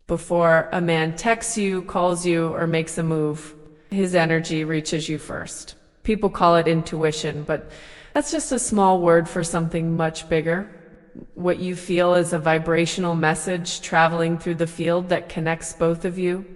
Before a man texts you, calls you, or makes a move, his energy reaches you first. People call it intuition, but that's just a small word for something much bigger. What you feel is a vibrational message traveling through the field that connects both of you.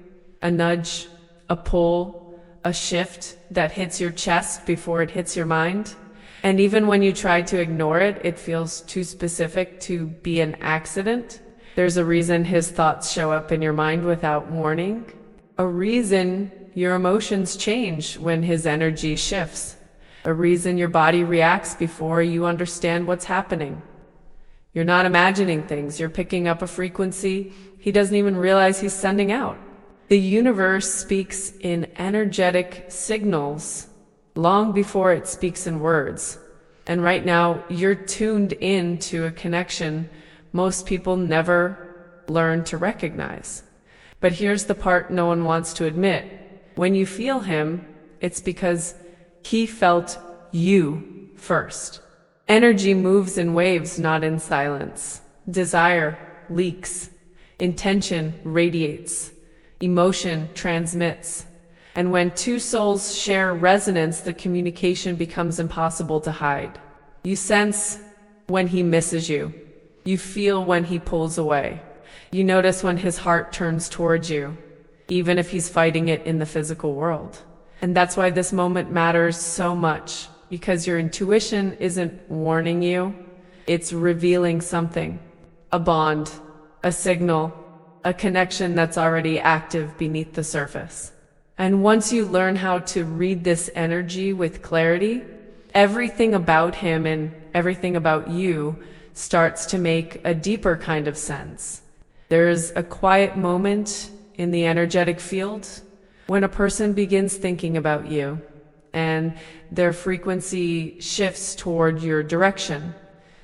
A nudge, a pull, a shift that hits your chest before it hits your mind. And even when you try to ignore it, it feels too specific to be an accident. There's a reason his thoughts show up in your mind without warning. A reason your emotions change when his energy shifts. A reason your body reacts before you understand what's happening. You're not imagining things, you're picking up a frequency he doesn't even realize he's sending out. The universe speaks in energetic signals long before it speaks in words. And right now, you're tuned in to a connection most people never learn to recognize. But here's the part no one wants to admit. When you feel him, it's because he felt you first. Energy moves in waves, not in silence. Desire leaks. Intention radiates. Emotion transmits. And when two souls share resonance, the communication becomes impossible to hide. You sense when he misses you. You feel when he pulls away. You notice when his heart turns towards you, even if he's fighting it in the physical world. And that's why this moment matters so much, because your intuition isn't warning you, it's revealing something. A bond, a signal, a connection that's already active beneath the surface. And once you learn how to read this energy with clarity, everything about him and everything about you starts to make a deeper kind of sense. There's a quiet moment in the energetic field when a person begins thinking about you and their frequency shifts toward your direction.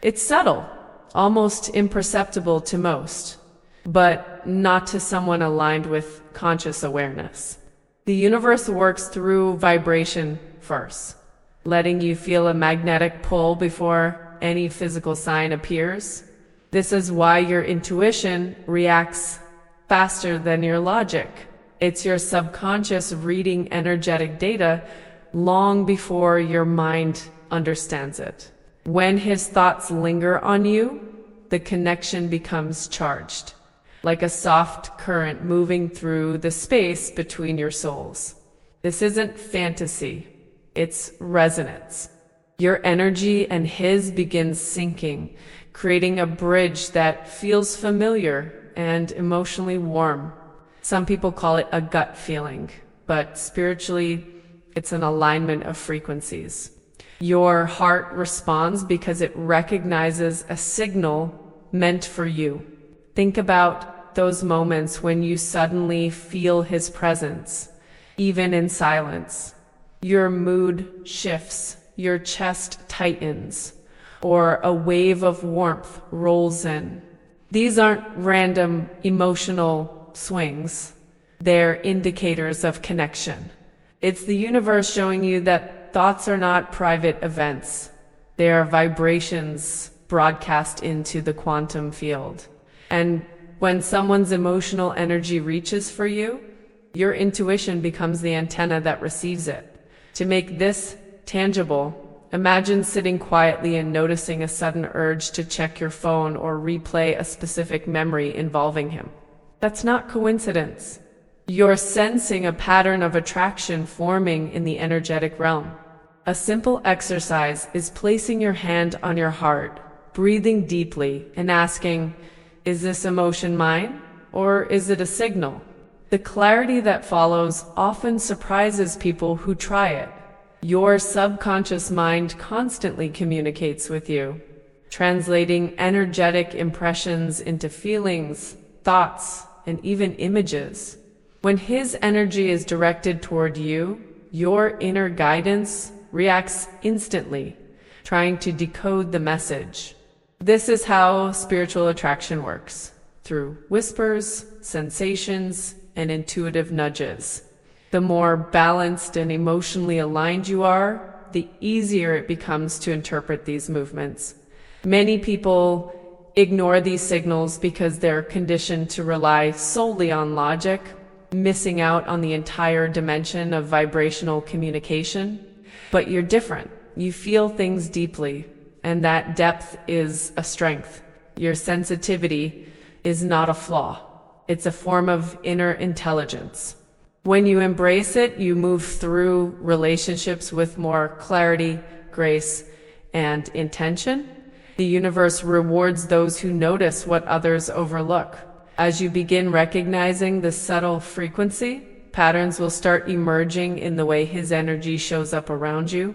It's subtle, almost imperceptible to most, but not to someone aligned with conscious awareness. The universe works through vibration first, letting you feel a magnetic pull before any physical sign appears. This is why your intuition reacts faster than your logic. It's your subconscious reading energetic data long before your mind understands it. When his thoughts linger on you, the connection becomes charged, like a soft current moving through the space between your souls. This isn't fantasy, it's resonance. Your energy and his begins syncing, creating a bridge that feels familiar and emotionally warm. Some people call it a gut feeling, but spiritually, it's an alignment of frequencies. Your heart responds because it recognizes a signal meant for you. Think about those moments when you suddenly feel his presence, even in silence. Your mood shifts, your chest tightens, or a wave of warmth rolls in. These aren't random emotional swings. They're indicators of connection. It's the universe showing you that thoughts are not private events. They are vibrations broadcast into the quantum field. And when someone's emotional energy reaches for you, your intuition becomes the antenna that receives it. To make this tangible, imagine sitting quietly and noticing a sudden urge to check your phone or replay a specific memory involving him. That's not coincidence. You're sensing a pattern of attraction forming in the energetic realm. A simple exercise is placing your hand on your heart, breathing deeply, and asking, is this emotion mine, or is it a signal? The clarity that follows often surprises people who try it. Your subconscious mind constantly communicates with you, translating energetic impressions into feelings, thoughts, and even images. When his energy is directed toward you, your inner guidance reacts instantly, trying to decode the message. This is how spiritual attraction works, through whispers, sensations, and intuitive nudges. The more balanced and emotionally aligned you are, the easier it becomes to interpret these movements. Many people ignore these signals because they're conditioned to rely solely on logic, missing out on the entire dimension of vibrational communication. But you're different. You feel things deeply, and that depth is a strength. Your sensitivity is not a flaw. It's a form of inner intelligence. When you embrace it, you move through relationships with more clarity, grace, and intention. The universe rewards those who notice what others overlook. As you begin recognizing the subtle frequency, patterns will start emerging in the way his energy shows up around you.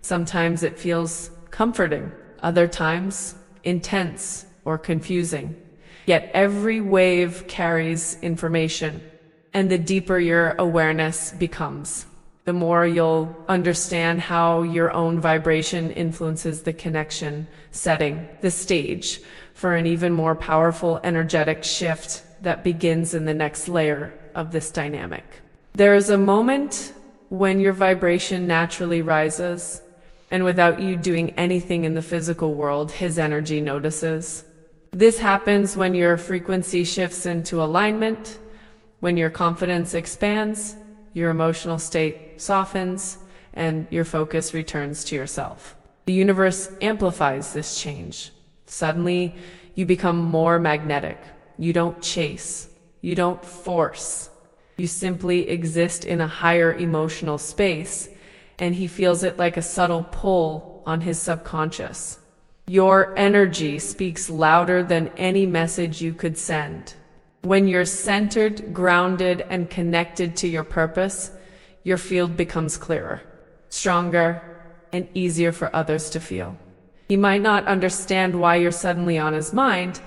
Sometimes it feels comforting, other times intense or confusing. Yet every wave carries information, and the deeper your awareness becomes, the more you'll understand how your own vibration influences the connection, setting the stage for an even more powerful energetic shift that begins in the next layer of this dynamic. There is a moment when your vibration naturally rises, and without you doing anything in the physical world, his energy notices. This happens when your frequency shifts into alignment, when your confidence expands, your emotional state softens, and your focus returns to yourself. The universe amplifies this change. Suddenly, you become more magnetic. You don't chase. You don't force. You simply exist in a higher emotional space, and he feels it like a subtle pull on his subconscious. Your energy speaks louder than any message you could send. When you're centered, grounded, and connected to your purpose, your field becomes clearer, stronger, and easier for others to feel. He might not understand why you're suddenly on his mind,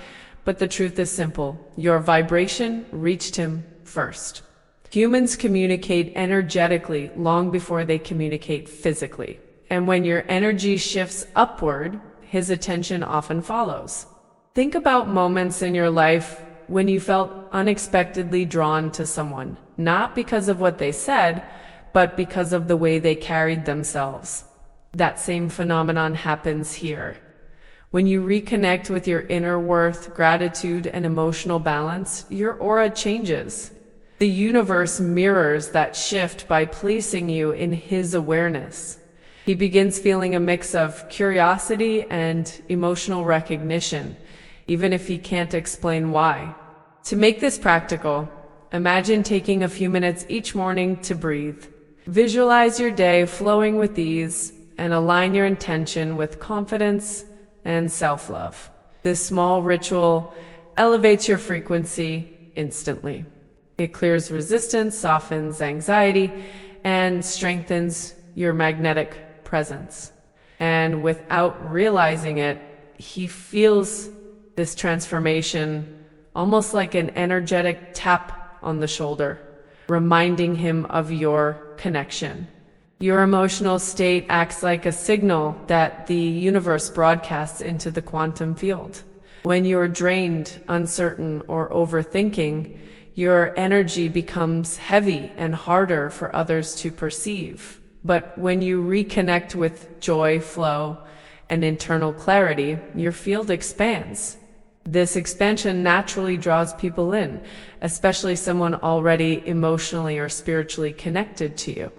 but the truth is simple. Your vibration reached him first. Humans communicate energetically long before they communicate physically. And when your energy shifts upward, his attention often follows. Think about moments in your life when you felt unexpectedly drawn to someone, not because of what they said, but because of the way they carried themselves. That same phenomenon happens here. When you reconnect with your inner worth, gratitude, and emotional balance, your aura changes. The universe mirrors that shift by placing you in his awareness. He begins feeling a mix of curiosity and emotional recognition, even if he can't explain why. To make this practical, imagine taking a few minutes each morning to breathe. Visualize your day flowing with ease and align your intention with confidence and self-love. This small ritual elevates your frequency instantly. It clears resistance, softens anxiety, and strengthens your magnetic presence. And without realizing it, he feels this transformation almost like an energetic tap on the shoulder, reminding him of your connection. Your emotional state acts like a signal that the universe broadcasts into the quantum field. When you're drained, uncertain, or overthinking, your energy becomes heavy and harder for others to perceive. But when you reconnect with joy, flow, and internal clarity, your field expands. This expansion naturally draws people in, especially someone already emotionally or spiritually connected to you.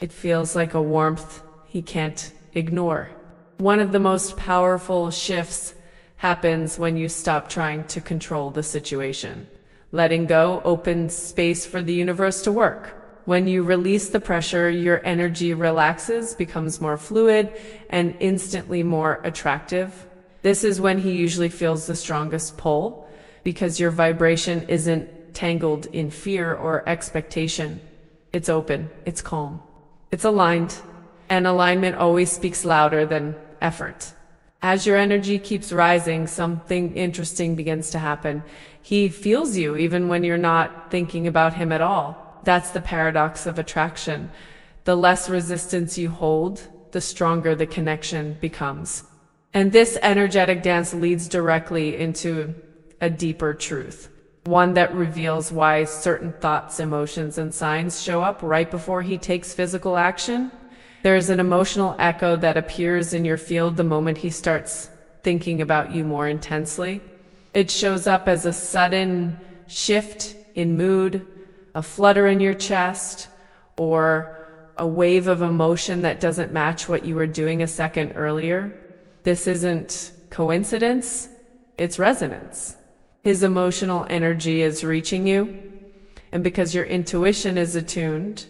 It feels like a warmth he can't ignore. One of the most powerful shifts happens when you stop trying to control the situation. Letting go opens space for the universe to work. When you release the pressure, your energy relaxes, becomes more fluid, and instantly more attractive. This is when he usually feels the strongest pull, because your vibration isn't tangled in fear or expectation. It's open, it's calm, it's aligned, and alignment always speaks louder than effort. As your energy keeps rising, something interesting begins to happen. He feels you even when you're not thinking about him at all. That's the paradox of attraction. The less resistance you hold, the stronger the connection becomes. And this energetic dance leads directly into a deeper truth, one that reveals why certain thoughts, emotions, and signs show up right before he takes physical action. There is an emotional echo that appears in your field the moment he starts thinking about you more intensely. It shows up as a sudden shift in mood, a flutter in your chest, or a wave of emotion that doesn't match what you were doing a second earlier. This isn't coincidence, it's resonance. His emotional energy is reaching you, and because your intuition is attuned,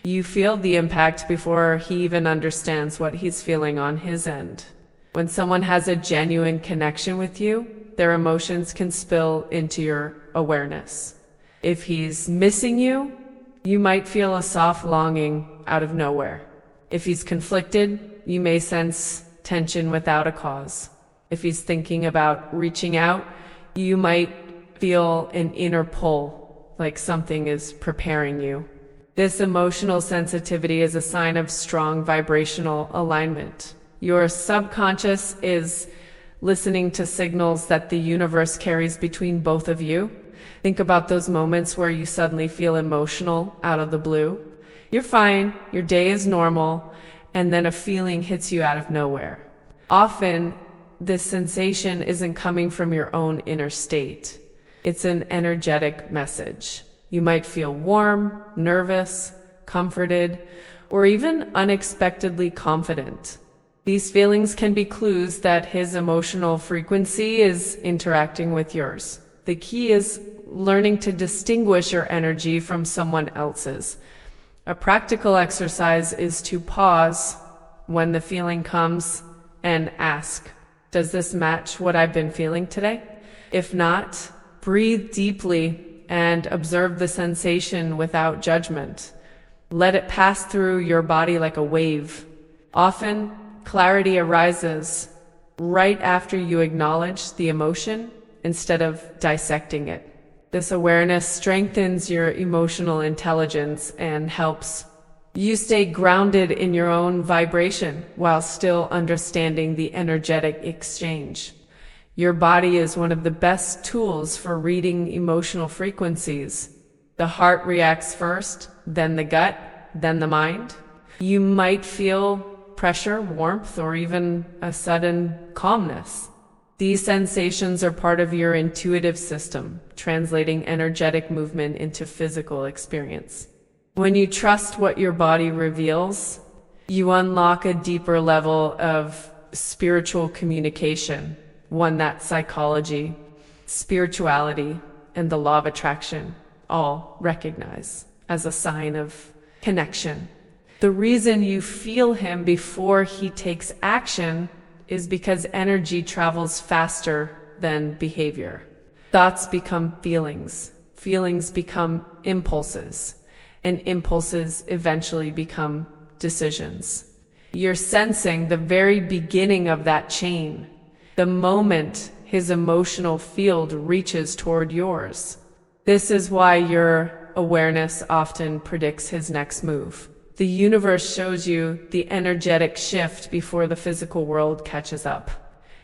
you feel the impact before he even understands what he's feeling on his end. When someone has a genuine connection with you, their emotions can spill into your awareness. If he's missing you, you might feel a soft longing out of nowhere. If he's conflicted, you may sense tension without a cause. If he's thinking about reaching out, you might feel an inner pull, like something is preparing you. This emotional sensitivity is a sign of strong vibrational alignment. Your subconscious is listening to signals that the universe carries between both of you. Think about those moments where you suddenly feel emotional out of the blue. You're fine, your day is normal, and then a feeling hits you out of nowhere. Often, this sensation isn't coming from your own inner state. It's an energetic message. You might feel warm, nervous, comforted, or even unexpectedly confident. These feelings can be clues that his emotional frequency is interacting with yours. The key is learning to distinguish your energy from someone else's. A practical exercise is to pause when the feeling comes and ask, does this match what I've been feeling today? If not, breathe deeply and observe the sensation without judgment. Let it pass through your body like a wave. Often, clarity arises right after you acknowledge the emotion instead of dissecting it. This awareness strengthens your emotional intelligence and helps you stay grounded in your own vibration while still understanding the energetic exchange. Your body is one of the best tools for reading emotional frequencies. The heart reacts first, then the gut, then the mind. You might feel pressure, warmth, or even a sudden calmness. These sensations are part of your intuitive system, translating energetic movement into physical experience. When you trust what your body reveals, you unlock a deeper level of spiritual communication, one that psychology, spirituality, and the law of attraction all recognize as a sign of connection. The reason you feel him before he takes action is because energy travels faster than behavior. Thoughts become feelings, feelings become impulses, and impulses eventually become decisions. You're sensing the very beginning of that chain, the moment his emotional field reaches toward yours. This is why your awareness often predicts his next move. The universe shows you the energetic shift before the physical world catches up.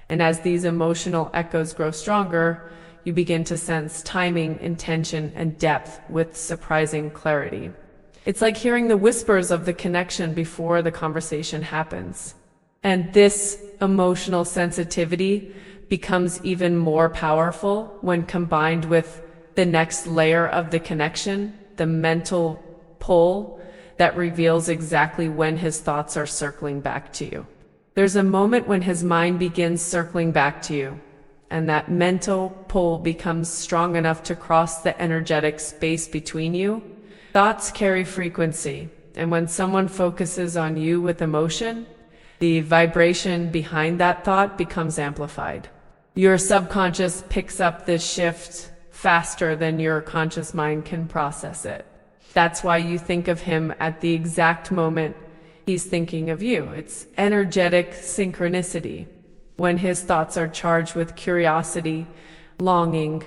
And as these emotional echoes grow stronger, you begin to sense timing, intention, and depth with surprising clarity. It's like hearing the whispers of the connection before the conversation happens. And this emotional sensitivity becomes even more powerful when combined with the next layer of the connection, the mental pull that reveals exactly when his thoughts are circling back to you. There's a moment when his mind begins circling back to you, and that mental pull becomes strong enough to cross the energetic space between you. Thoughts carry frequency, and when someone focuses on you with emotion, the vibration behind that thought becomes amplified. Your subconscious picks up this shift faster than your conscious mind can process it. That's why you think of him at the exact moment he's thinking of you. It's energetic synchronicity. When his thoughts are charged with curiosity, longing,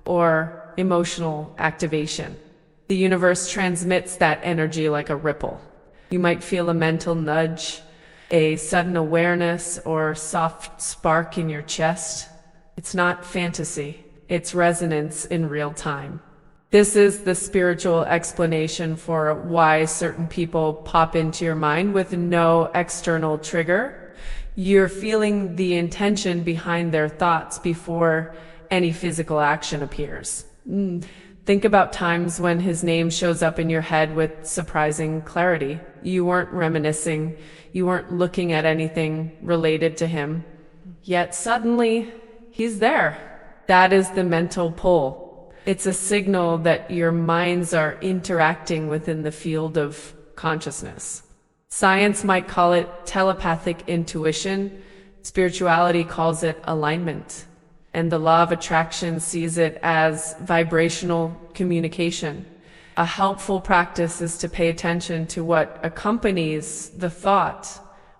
or emotional activation, the universe transmits that energy like a ripple. You might feel a mental nudge, a sudden awareness, or soft spark in your chest. It's not fantasy, it's resonance in real time. This is the spiritual explanation for why certain people pop into your mind with no external trigger. You're feeling the intention behind their thoughts before any physical action appears. Think about times when his name shows up in your head with surprising clarity. You weren't reminiscing, you weren't looking at anything related to him, yet suddenly he's there. That is the mental pull. It's a signal that your minds are interacting within the field of consciousness. Science might call it telepathic intuition. Spirituality calls it alignment. And the law of attraction sees it as vibrational communication. A helpful practice is to pay attention to what accompanies the thought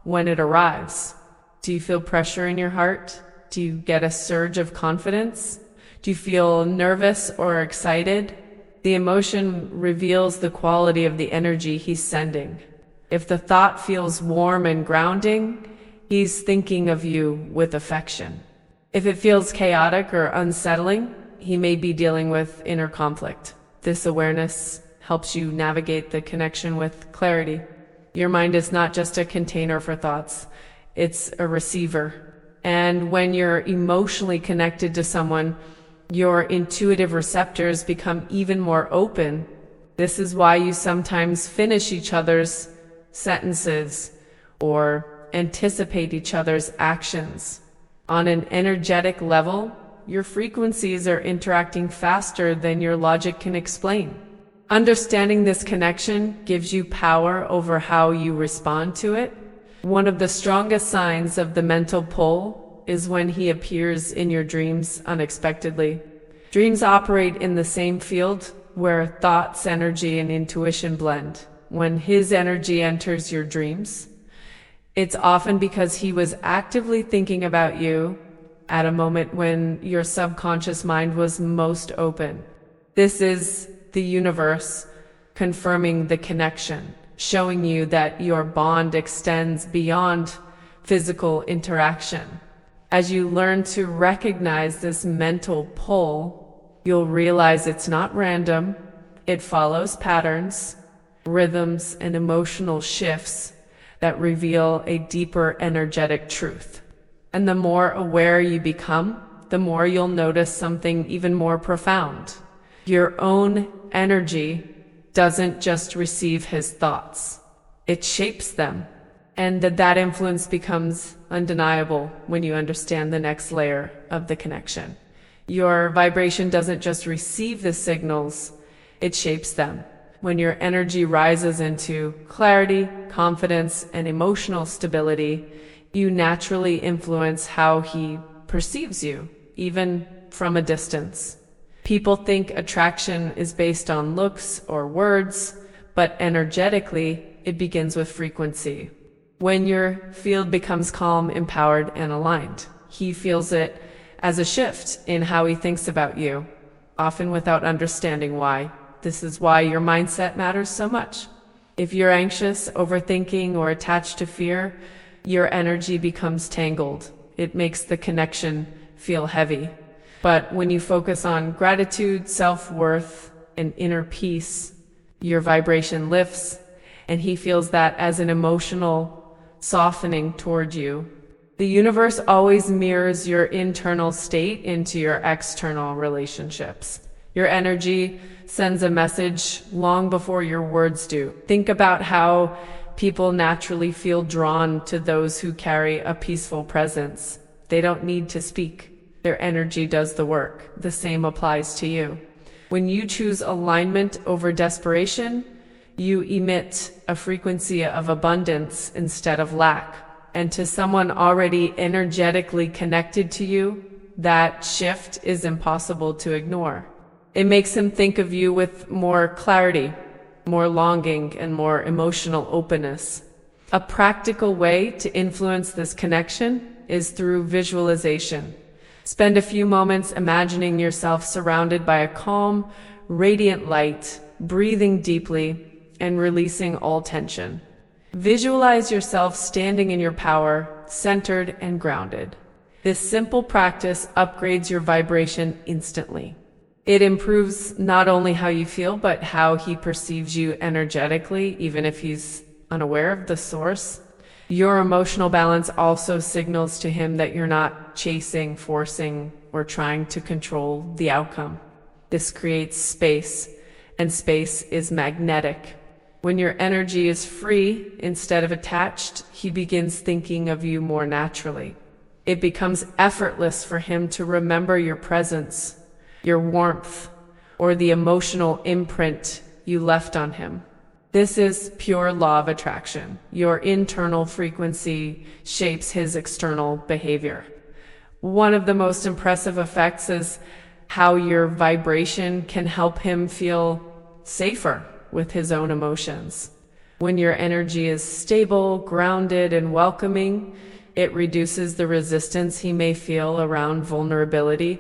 when it arrives. Do you feel pressure in your heart? Do you get a surge of confidence? Do you feel nervous or excited? The emotion reveals the quality of the energy he's sending. If the thought feels warm and grounding, he's thinking of you with affection. If it feels chaotic or unsettling, he may be dealing with inner conflict. This awareness helps you navigate the connection with clarity. Your mind is not just a container for thoughts, it's a receiver. And when you're emotionally connected to someone, your intuitive receptors become even more open. This is why you sometimes finish each other's sentences or anticipate each other's actions. On an energetic level, your frequencies are interacting faster than your logic can explain. Understanding this connection gives you power over how you respond to it. One of the strongest signs of the mental pull is when he appears in your dreams unexpectedly. Dreams operate in the same field where thoughts, energy, and intuition blend. When his energy enters your dreams, it's often because he was actively thinking about you at a moment when your subconscious mind was most open. This is the universe confirming the connection, showing you that your bond extends beyond physical interaction. As you learn to recognize this mental pull, you'll realize it's not random. It follows patterns, rhythms, and emotional shifts that reveal a deeper energetic truth. And the more aware you become, the more you'll notice something even more profound. Your own energy doesn't just receive his thoughts, it shapes them. And that influence becomes undeniable when you understand the next layer of the connection. Your vibration doesn't just receive the signals, it shapes them. When your energy rises into clarity, confidence, and emotional stability, you naturally influence how he perceives you, even from a distance. People think attraction is based on looks or words, but energetically, it begins with frequency. When your field becomes calm, empowered, and aligned, he feels it as a shift in how he thinks about you, often without understanding why. This is why your mindset matters so much. If you're anxious, overthinking, or attached to fear, your energy becomes tangled. It makes the connection feel heavy. But when you focus on gratitude, self-worth, and inner peace, your vibration lifts, and he feels that as an emotional softening toward you. The universe always mirrors your internal state into your external relationships. Your energy sends a message long before your words do. Think about how people naturally feel drawn to those who carry a peaceful presence. They don't need to speak. Their energy does the work. The same applies to you. When you choose alignment over desperation, you emit a frequency of abundance instead of lack. And to someone already energetically connected to you, that shift is impossible to ignore. It makes him think of you with more clarity, more longing, and more emotional openness. A practical way to influence this connection is through visualization. Spend a few moments imagining yourself surrounded by a calm, radiant light, breathing deeply, and releasing all tension. Visualize yourself standing in your power, centered and grounded. This simple practice upgrades your vibration instantly. It improves not only how you feel, but how he perceives you energetically, even if he's unaware of the source. Your emotional balance also signals to him that you're not chasing, forcing, or trying to control the outcome. This creates space, and space is magnetic. When your energy is free instead of attached, he begins thinking of you more naturally. It becomes effortless for him to remember your presence, your warmth, or the emotional imprint you left on him. This is pure law of attraction. Your internal frequency shapes his external behavior. One of the most impressive effects is how your vibration can help him feel safer with his own emotions. When your energy is stable, grounded, and welcoming, it reduces the resistance he may feel around vulnerability.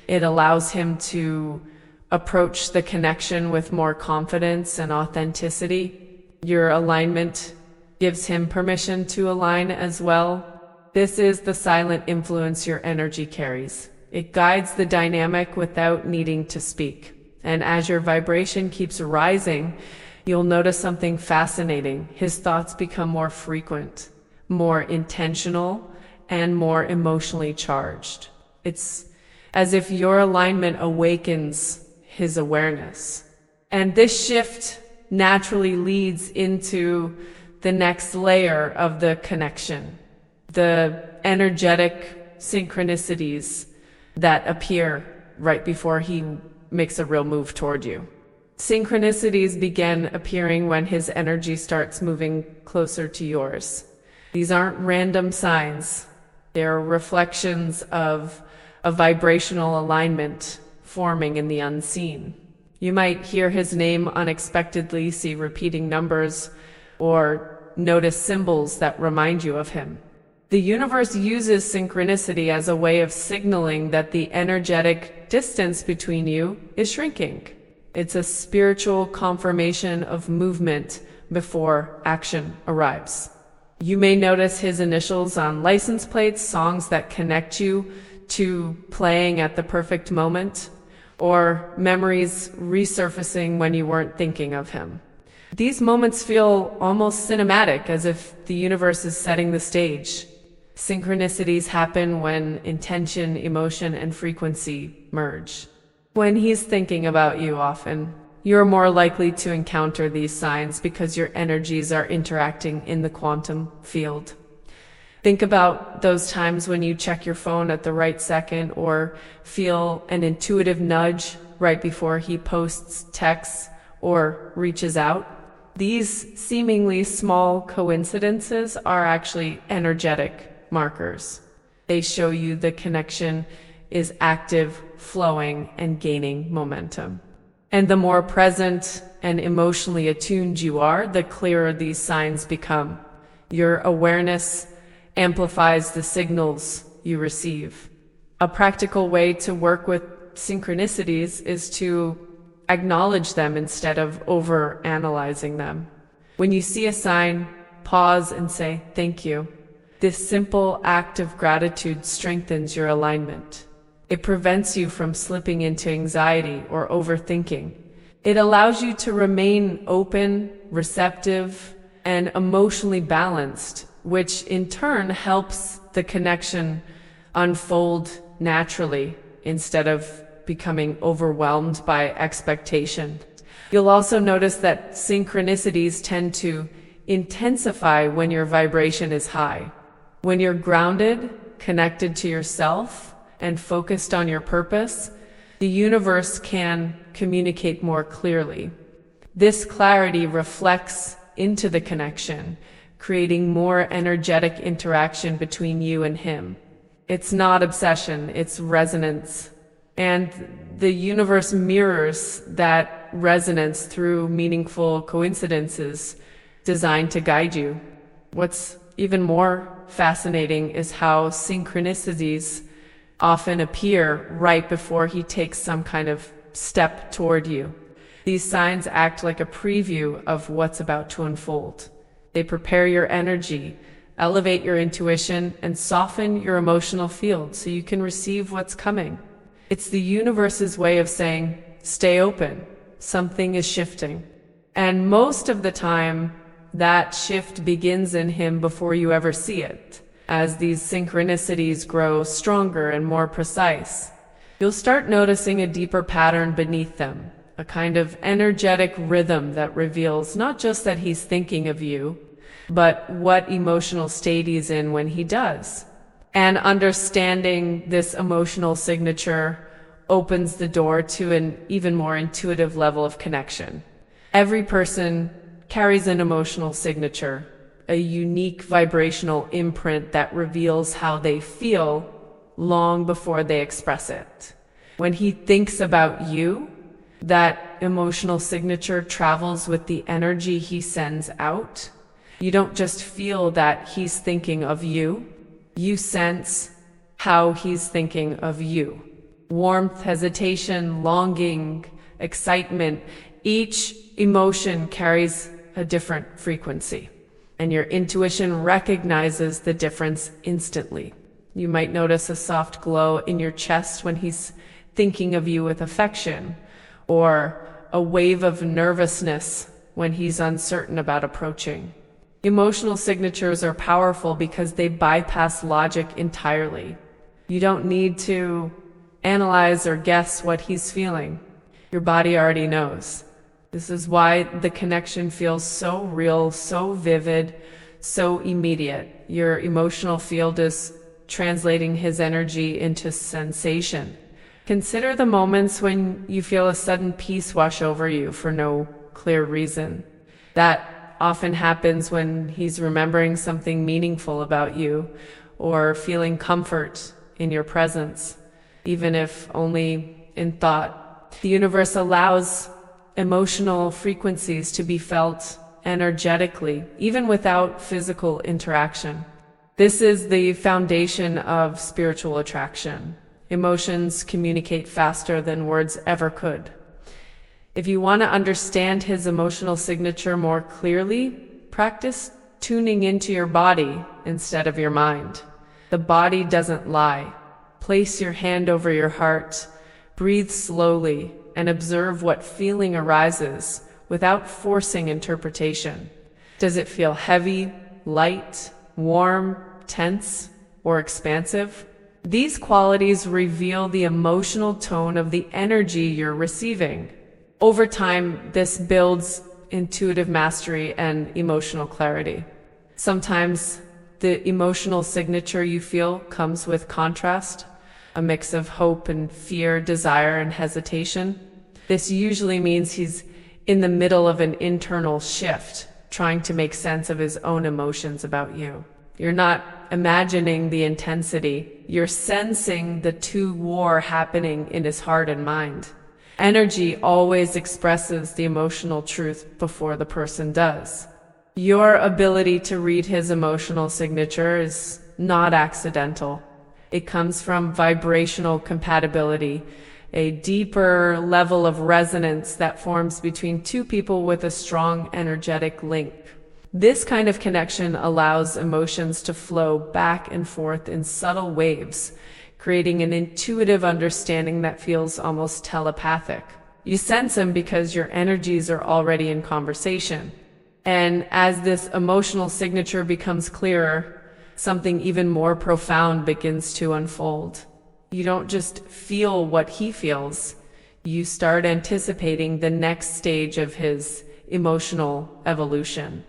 It allows him to approach the connection with more confidence and authenticity. Your alignment gives him permission to align as well. This is the silent influence your energy carries. It guides the dynamic without needing to speak. And as your vibration keeps rising, you'll notice something fascinating. His thoughts become more frequent, more intentional, and more emotionally charged. It's as if your alignment awakens his awareness. And this shift naturally leads into the next layer of the connection, the energetic synchronicities that appear right before he makes a real move toward you. Synchronicities begin appearing when his energy starts moving closer to yours. These aren't random signs. They're reflections of a vibrational alignment forming in the unseen. You might hear his name unexpectedly, see repeating numbers, or notice symbols that remind you of him. The universe uses synchronicity as a way of signaling that the energetic distance between you is shrinking. It's a spiritual confirmation of movement before action arrives. You may notice his initials on license plates, songs that connect you to playing at the perfect moment, or memories resurfacing when you weren't thinking of him. These moments feel almost cinematic, as if the universe is setting the stage. Synchronicities happen when intention, emotion, and frequency merge. When he's thinking about you often, you're more likely to encounter these signs because your energies are interacting in the quantum field. Think about those times when you check your phone at the right second or feel an intuitive nudge right before he posts, texts, or reaches out. These seemingly small coincidences are actually energetic markers. They show you the connection is active, flowing, and gaining momentum. And the more present and emotionally attuned you are, the clearer these signs become. Your awareness amplifies the signals you receive. A practical way to work with synchronicities is to acknowledge them instead of over-analyzing them. When you see a sign, pause and say, "Thank you." This simple act of gratitude strengthens your alignment. It prevents you from slipping into anxiety or overthinking. It allows you to remain open, receptive, and emotionally balanced, which in turn helps the connection unfold naturally instead of becoming overwhelmed by expectation. You'll also notice that synchronicities tend to intensify when your vibration is high. When you're grounded, connected to yourself, and focused on your purpose, the universe can communicate more clearly. This clarity reflects into the connection, creating more energetic interaction between you and him. It's not obsession, it's resonance. And the universe mirrors that resonance through meaningful coincidences designed to guide you. What's even more fascinating is how synchronicities often appear right before he takes some kind of step toward you. These signs act like a preview of what's about to unfold. They prepare your energy, elevate your intuition, and soften your emotional field so you can receive what's coming. It's the universe's way of saying, stay open, something is shifting. And most of the time, that shift begins in him before you ever see it. As these synchronicities grow stronger and more precise, you'll start noticing a deeper pattern beneath them, a kind of energetic rhythm that reveals not just that he's thinking of you, but what emotional state he's in when he does. And understanding this emotional signature opens the door to an even more intuitive level of connection. Every person carries an emotional signature, a unique vibrational imprint that reveals how they feel long before they express it. When he thinks about you, that emotional signature travels with the energy he sends out. You don't just feel that he's thinking of you, you sense how he's thinking of you. Warmth, hesitation, longing, excitement, each emotion carries a different frequency, and your intuition recognizes the difference instantly. You might notice a soft glow in your chest when he's thinking of you with affection, or a wave of nervousness when he's uncertain about approaching. Emotional signatures are powerful because they bypass logic entirely. You don't need to analyze or guess what he's feeling. Your body already knows. This is why the connection feels so real, so vivid, so immediate. Your emotional field is translating his energy into sensation. Consider the moments when you feel a sudden peace wash over you for no clear reason. That often happens when he's remembering something meaningful about you, or feeling comfort in your presence, even if only in thought. The universe allows emotional frequencies to be felt energetically, even without physical interaction. This is the foundation of spiritual attraction. Emotions communicate faster than words ever could. If you want to understand his emotional signature more clearly, practice tuning into your body instead of your mind. The body doesn't lie. Place your hand over your heart, breathe slowly, and observe what feeling arises without forcing interpretation. Does it feel heavy, light, warm, tense, or expansive? These qualities reveal the emotional tone of the energy you're receiving. Over time, this builds intuitive mastery and emotional clarity. Sometimes the emotional signature you feel comes with contrast, a mix of hope and fear, desire and hesitation. This usually means he's in the middle of an internal shift, trying to make sense of his own emotions about you. You're not imagining the intensity, you're sensing the two-war happening in his heart and mind. Energy always expresses the emotional truth before the person does. Your ability to read his emotional signature is not accidental. It comes from vibrational compatibility, a deeper level of resonance that forms between two people with a strong energetic link. This kind of connection allows emotions to flow back and forth in subtle waves, creating an intuitive understanding that feels almost telepathic. You sense them because your energies are already in conversation. And as this emotional signature becomes clearer, something even more profound begins to unfold. You don't just feel what he feels, you start anticipating the next stage of his emotional evolution.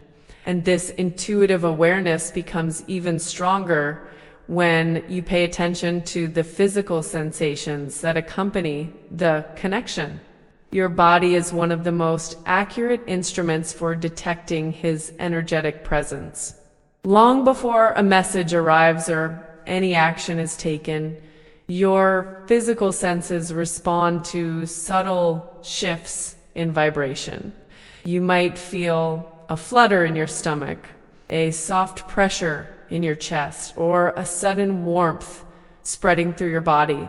And this intuitive awareness becomes even stronger when you pay attention to the physical sensations that accompany the connection. Your body is one of the most accurate instruments for detecting his energetic presence. Long before a message arrives or any action is taken, your physical senses respond to subtle shifts in vibration. You might feel a flutter in your stomach, a soft pressure in your chest, or a sudden warmth spreading through your body.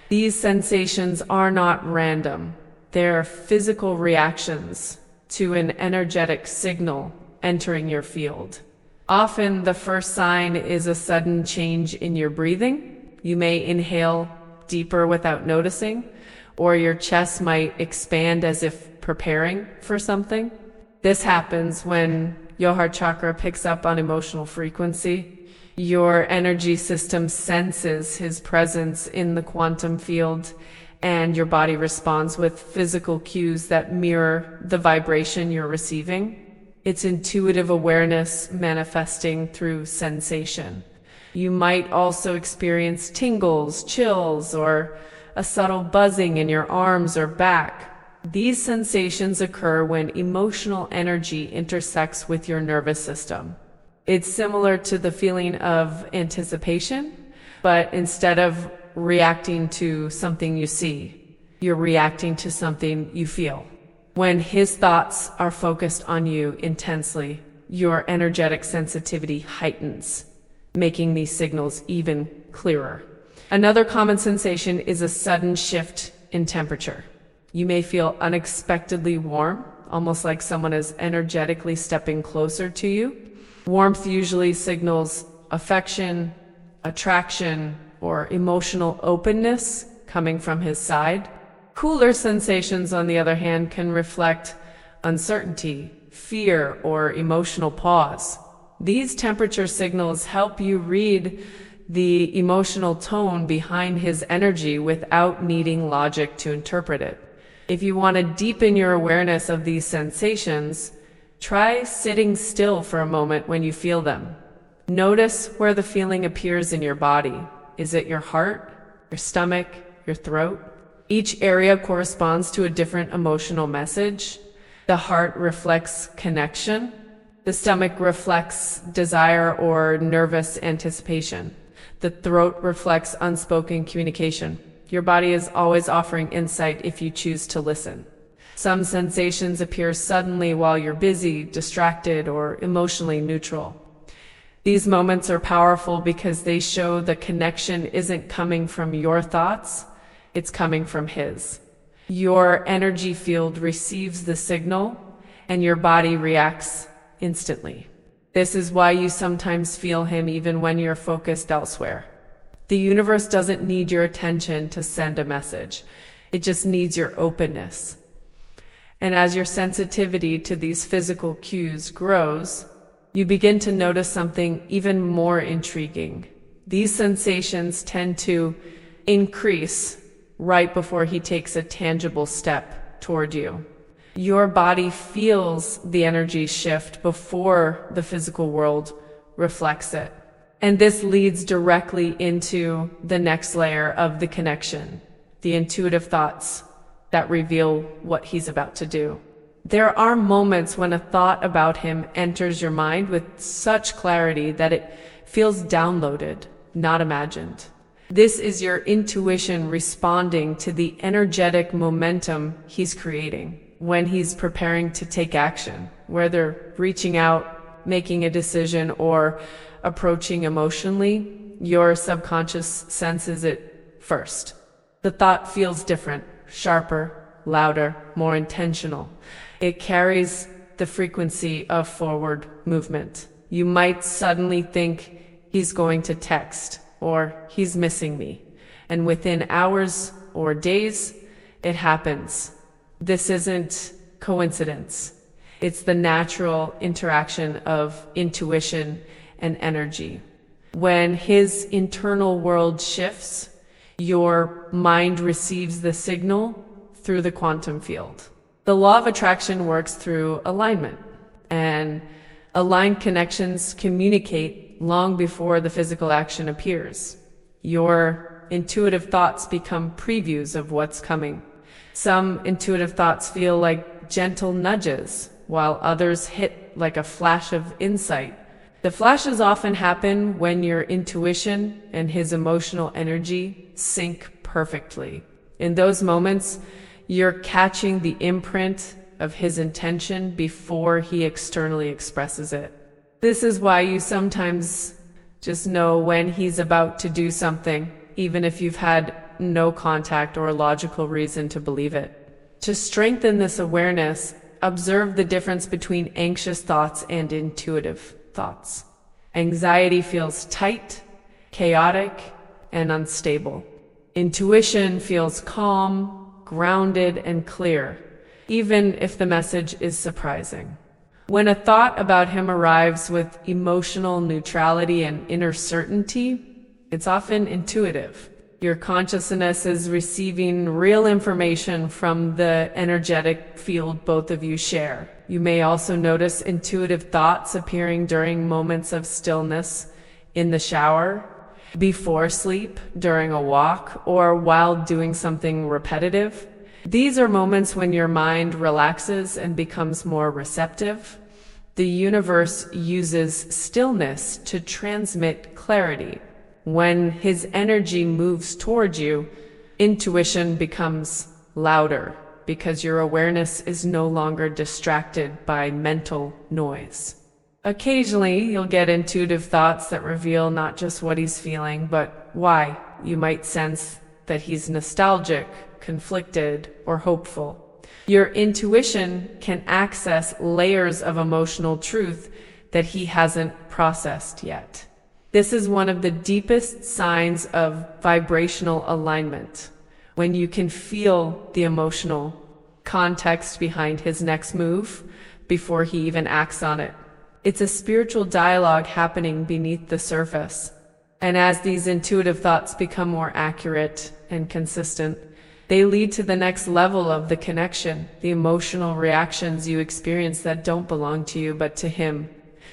These sensations are not random. They're physical reactions to an energetic signal entering your field. Often the first sign is a sudden change in your breathing. You may inhale deeper without noticing, or your chest might expand as if preparing for something. This happens when Your heart chakra picks up on emotional frequency. Your energy system senses his presence in the quantum field, and your body responds with physical cues that mirror the vibration you're receiving. It's intuitive awareness manifesting through sensation. You might also experience tingles, chills, or a subtle buzzing in your arms or back. These sensations occur when emotional energy intersects with your nervous system. It's similar to the feeling of anticipation, but instead of reacting to something you see, you're reacting to something you feel. When his thoughts are focused on you intensely, your energetic sensitivity heightens, making these signals even clearer. Another common sensation is a sudden shift in temperature. You may feel unexpectedly warm, almost like someone is energetically stepping closer to you. Warmth usually signals affection, attraction, or emotional openness coming from his side. Cooler sensations, on the other hand, can reflect uncertainty, fear, or emotional pause. These temperature signals help you read the emotional tone behind his energy without needing logic to interpret it. If you want to deepen your awareness of these sensations, try sitting still for a moment when you feel them. Notice where the feeling appears in your body. Is it your heart, your stomach, your throat? Each area corresponds to a different emotional message. The heart reflects connection. The stomach reflects desire or nervous anticipation. The throat reflects unspoken communication. Your body is always offering insight if you choose to listen. Some sensations appear suddenly while you're busy, distracted, or emotionally neutral. These moments are powerful because they show the connection isn't coming from your thoughts, it's coming from his. Your energy field receives the signal, and your body reacts instantly. This is why you sometimes feel him even when you're focused elsewhere. The universe doesn't need your attention to send a message. It just needs your openness. And as your sensitivity to these physical cues grows, you begin to notice something even more intriguing. These sensations tend to increase right before he takes a tangible step toward you. Your body feels the energy shift before the physical world reflects it. And this leads directly into the next layer of the connection, the intuitive thoughts that reveal what he's about to do. There are moments when a thought about him enters your mind with such clarity that it feels downloaded, not imagined. This is your intuition responding to the energetic momentum he's creating when he's preparing to take action, whether reaching out, making a decision, or approaching emotionally. Your subconscious senses it first. The thought feels different, sharper, louder, more intentional. It carries the frequency of forward movement. You might suddenly think he's going to text, or he's missing me. And within hours or days, it happens. This isn't coincidence. It's the natural interaction of intuition and energy. When his internal world shifts, your mind receives the signal through the quantum field. The law of attraction works through alignment, and aligned connections communicate long before the physical action appears. Your intuitive thoughts become previews of what's coming. Some intuitive thoughts feel like gentle nudges, while others hit like a flash of insight. The flashes often happen when your intuition and his emotional energy sync perfectly. In those moments, you're catching the imprint of his intention before he externally expresses it. This is why you sometimes just know when he's about to do something, even if you've had no contact or logical reason to believe it. To strengthen this awareness, observe the difference between anxious thoughts and intuitive thoughts. Anxiety feels tight, chaotic, and unstable. Intuition feels calm, grounded, and clear, even if the message is surprising. When a thought about him arrives with emotional neutrality and inner certainty, it's often intuitive. Your consciousness is receiving real information from the energetic field both of you share. You may also notice intuitive thoughts appearing during moments of stillness, in the shower, before sleep, during a walk, or while doing something repetitive. These are moments when your mind relaxes and becomes more receptive. The universe uses stillness to transmit clarity. When his energy moves towards you, intuition becomes louder because your awareness is no longer distracted by mental noise. Occasionally, you'll get intuitive thoughts that reveal not just what he's feeling, but why. You might sense that he's nostalgic, conflicted, or hopeful. Your intuition can access layers of emotional truth that he hasn't processed yet. This is one of the deepest signs of vibrational alignment, when you can feel the emotional context behind his next move before he even acts on it. It's a spiritual dialogue happening beneath the surface. And as these intuitive thoughts become more accurate and consistent, they lead to the next level of the connection, the emotional reactions you experience that don't belong to you but to him.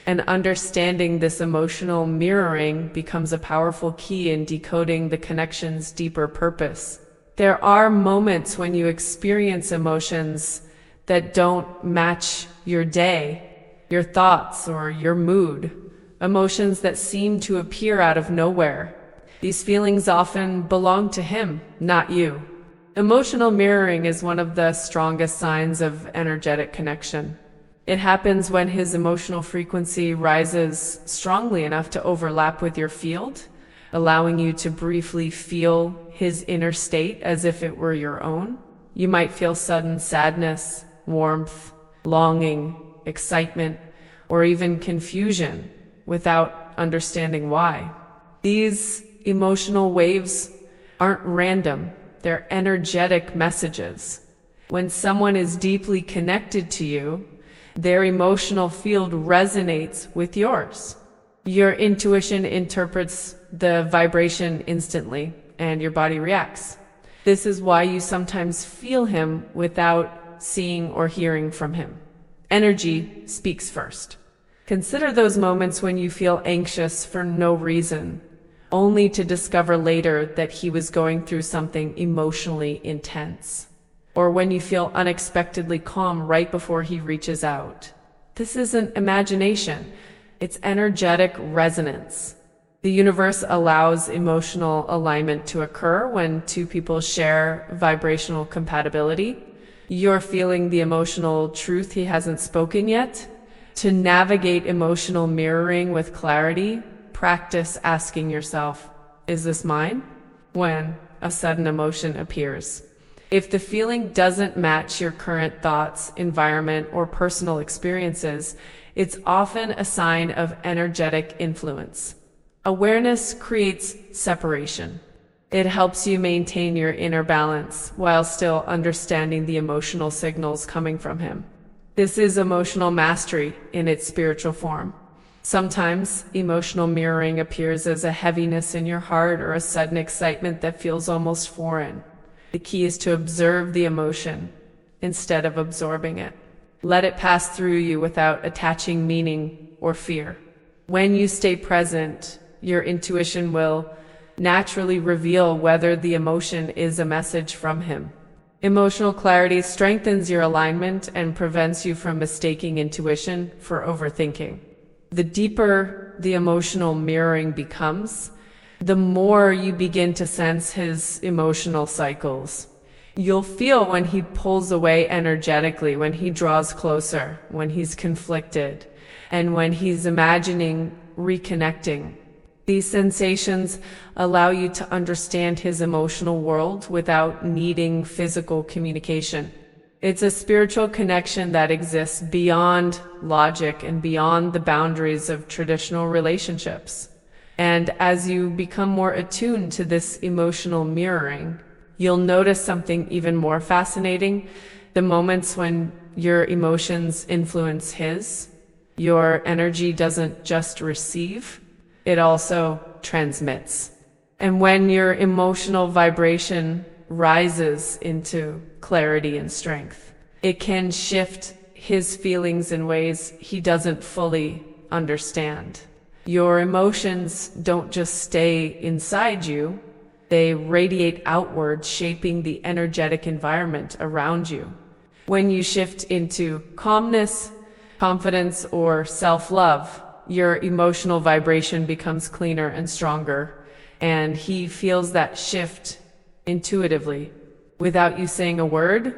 And understanding this emotional mirroring becomes a powerful key in decoding the connection's deeper purpose. There are moments when you experience emotions that don't match your day, your thoughts, or your mood. Emotions that seem to appear out of nowhere. These feelings often belong to him, not you. Emotional mirroring is one of the strongest signs of energetic connection. It happens when his emotional frequency rises strongly enough to overlap with your field, allowing you to briefly feel his inner state as if it were your own. You might feel sudden sadness, warmth, longing, excitement, or even confusion without understanding why. These emotional waves aren't random, they're energetic messages. When someone is deeply connected to you, their emotional field resonates with yours. Your intuition interprets the vibration instantly, and your body reacts. This is why you sometimes feel him without seeing or hearing from him. Energy speaks first. Consider those moments when you feel anxious for no reason, only to discover later that he was going through something emotionally intense. Or when you feel unexpectedly calm right before he reaches out. This isn't imagination, it's energetic resonance. The universe allows emotional alignment to occur when two people share vibrational compatibility. You're feeling the emotional truth he hasn't spoken yet. To navigate emotional mirroring with clarity, practice asking yourself, is this mine? When a sudden emotion appears. If the feeling doesn't match your current thoughts, environment, or personal experiences, it's often a sign of energetic influence. Awareness creates separation. It helps you maintain your inner balance while still understanding the emotional signals coming from him. This is emotional mastery in its spiritual form. Sometimes emotional mirroring appears as a heaviness in your heart or a sudden excitement that feels almost foreign. The key is to observe the emotion instead of absorbing it. Let it pass through you without attaching meaning or fear. When you stay present, your intuition will naturally reveal whether the emotion is a message from him. Emotional clarity strengthens your alignment and prevents you from mistaking intuition for overthinking. The deeper the emotional mirroring becomes, the more you begin to sense his emotional cycles. You'll feel when he pulls away energetically, when he draws closer, when he's conflicted, and when he's imagining reconnecting. These sensations allow you to understand his emotional world without needing physical communication. It's a spiritual connection that exists beyond logic and beyond the boundaries of traditional relationships. And as you become more attuned to this emotional mirroring, you'll notice something even more fascinating: the moments when your emotions influence his, your energy doesn't just receive, it also transmits. And when your emotional vibration rises into clarity and strength, it can shift his feelings in ways he doesn't fully understand. Your emotions don't just stay inside you, they radiate outward, shaping the energetic environment around you. When you shift into calmness, confidence, or self-love, your emotional vibration becomes cleaner and stronger, and he feels that shift intuitively. Without you saying a word,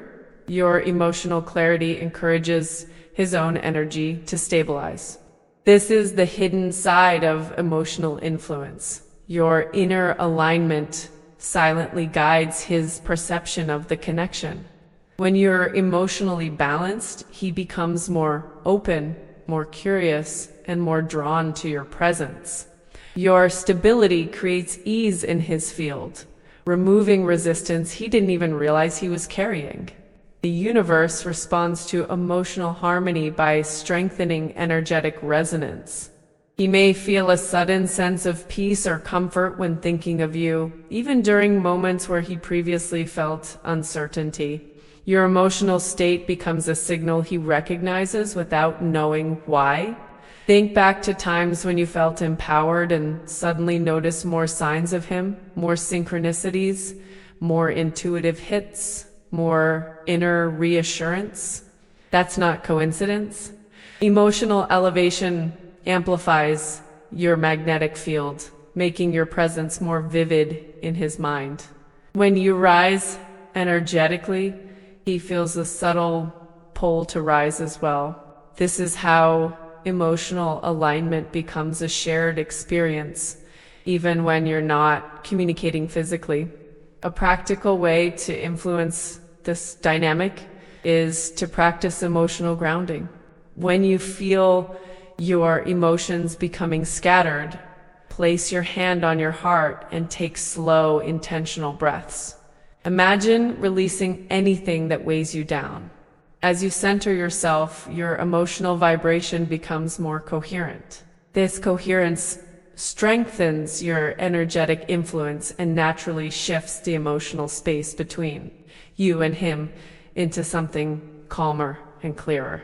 your emotional clarity encourages his own energy to stabilize. This is the hidden side of emotional influence. Your inner alignment silently guides his perception of the connection. When you're emotionally balanced, he becomes more open, more curious, and more drawn to your presence. Your stability creates ease in his field, removing resistance he didn't even realize he was carrying. The universe responds to emotional harmony by strengthening energetic resonance. He may feel a sudden sense of peace or comfort when thinking of you, even during moments where he previously felt uncertainty. Your emotional state becomes a signal he recognizes without knowing why. Think back to times when you felt empowered and suddenly notice more signs of him, more synchronicities, more intuitive hits, more inner reassurance. That's not coincidence. Emotional elevation amplifies your magnetic field, making your presence more vivid in his mind. When you rise energetically, he feels a subtle pull to rise as well. This is how emotional alignment becomes a shared experience, even when you're not communicating physically. A practical way to influence this dynamic is to practice emotional grounding. When you feel your emotions becoming scattered, place your hand on your heart and take slow, intentional breaths. Imagine releasing anything that weighs you down. As you center yourself, your emotional vibration becomes more coherent. This coherence strengthens your energetic influence and naturally shifts the emotional space between you and him into something calmer and clearer.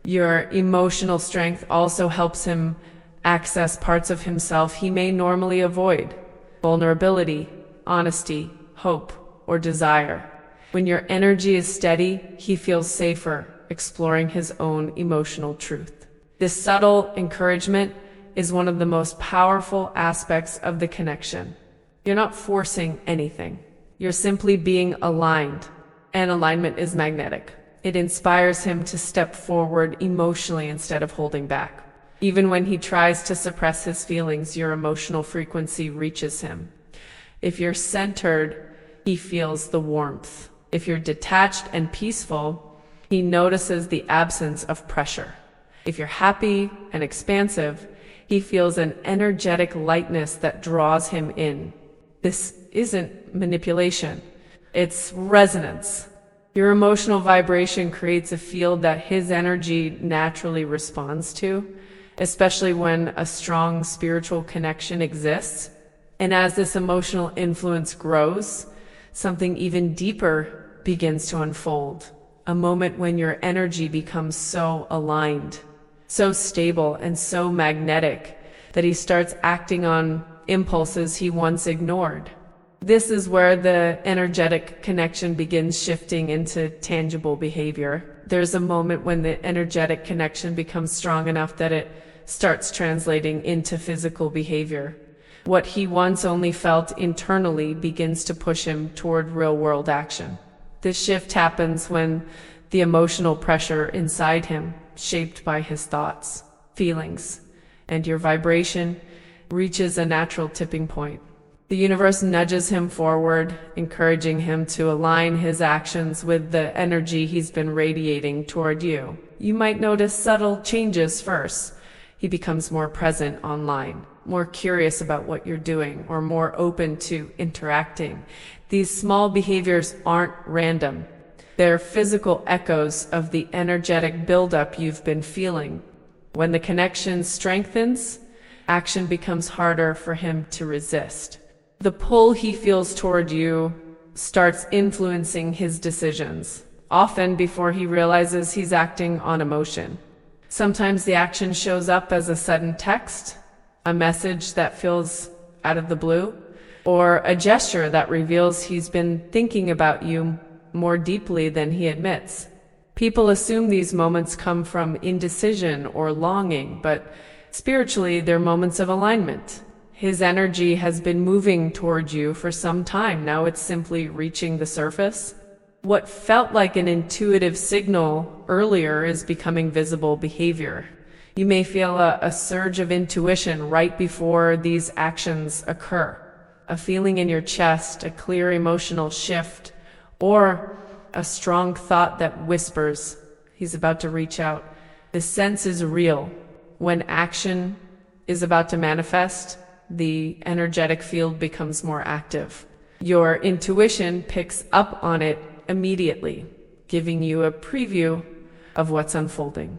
Your emotional strength also helps him access parts of himself he may normally avoid: vulnerability, honesty, hope, or desire. When your energy is steady, he feels safer exploring his own emotional truth. This subtle encouragement is one of the most powerful aspects of the connection. You're not forcing anything. You're simply being aligned, and alignment is magnetic. It inspires him to step forward emotionally instead of holding back. Even when he tries to suppress his feelings, your emotional frequency reaches him. If you're centered, he feels the warmth. If you're detached and peaceful, he notices the absence of pressure. If you're happy and expansive, he feels an energetic lightness that draws him in. This isn't manipulation, it's resonance. Your emotional vibration creates a field that his energy naturally responds to, especially when a strong spiritual connection exists. And as this emotional influence grows, something even deeper begins to unfold. A moment when your energy becomes so aligned, so stable, and so magnetic that he starts acting on impulses he once ignored. This is where the energetic connection begins shifting into tangible behavior. There's a moment when the energetic connection becomes strong enough that it starts translating into physical behavior. What he once only felt internally begins to push him toward real-world action. This shift happens when the emotional pressure inside him, shaped by his thoughts, feelings, and your vibration, reaches a natural tipping point. The universe nudges him forward, encouraging him to align his actions with the energy he's been radiating toward you. You might notice subtle changes first. He becomes more present online, more curious about what you're doing, or more open to interacting. These small behaviors aren't random. They're physical echoes of the energetic buildup you've been feeling. When the connection strengthens, action becomes harder for him to resist. The pull he feels toward you starts influencing his decisions, often before he realizes he's acting on emotion. Sometimes the action shows up as a sudden text, a message that feels out of the blue, or a gesture that reveals he's been thinking about you more deeply than he admits. People assume these moments come from indecision or longing, but spiritually they're moments of alignment. His energy has been moving toward you for some time. Now it's simply reaching the surface. What felt like an intuitive signal earlier is becoming visible behavior. You may feel a surge of intuition right before these actions occur. A feeling in your chest, a clear emotional shift, or a strong thought that whispers, he's about to reach out. The sense is real. When action is about to manifest, the energetic field becomes more active. Your intuition picks up on it immediately, giving you a preview of what's unfolding.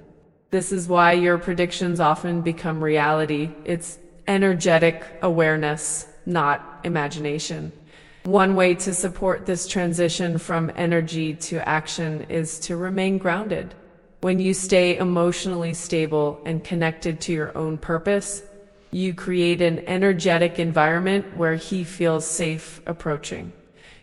This is why your predictions often become reality. It's energetic awareness, not imagination. One way to support this transition from energy to action is to remain grounded. When you stay emotionally stable and connected to your own purpose, you create an energetic environment where he feels safe approaching.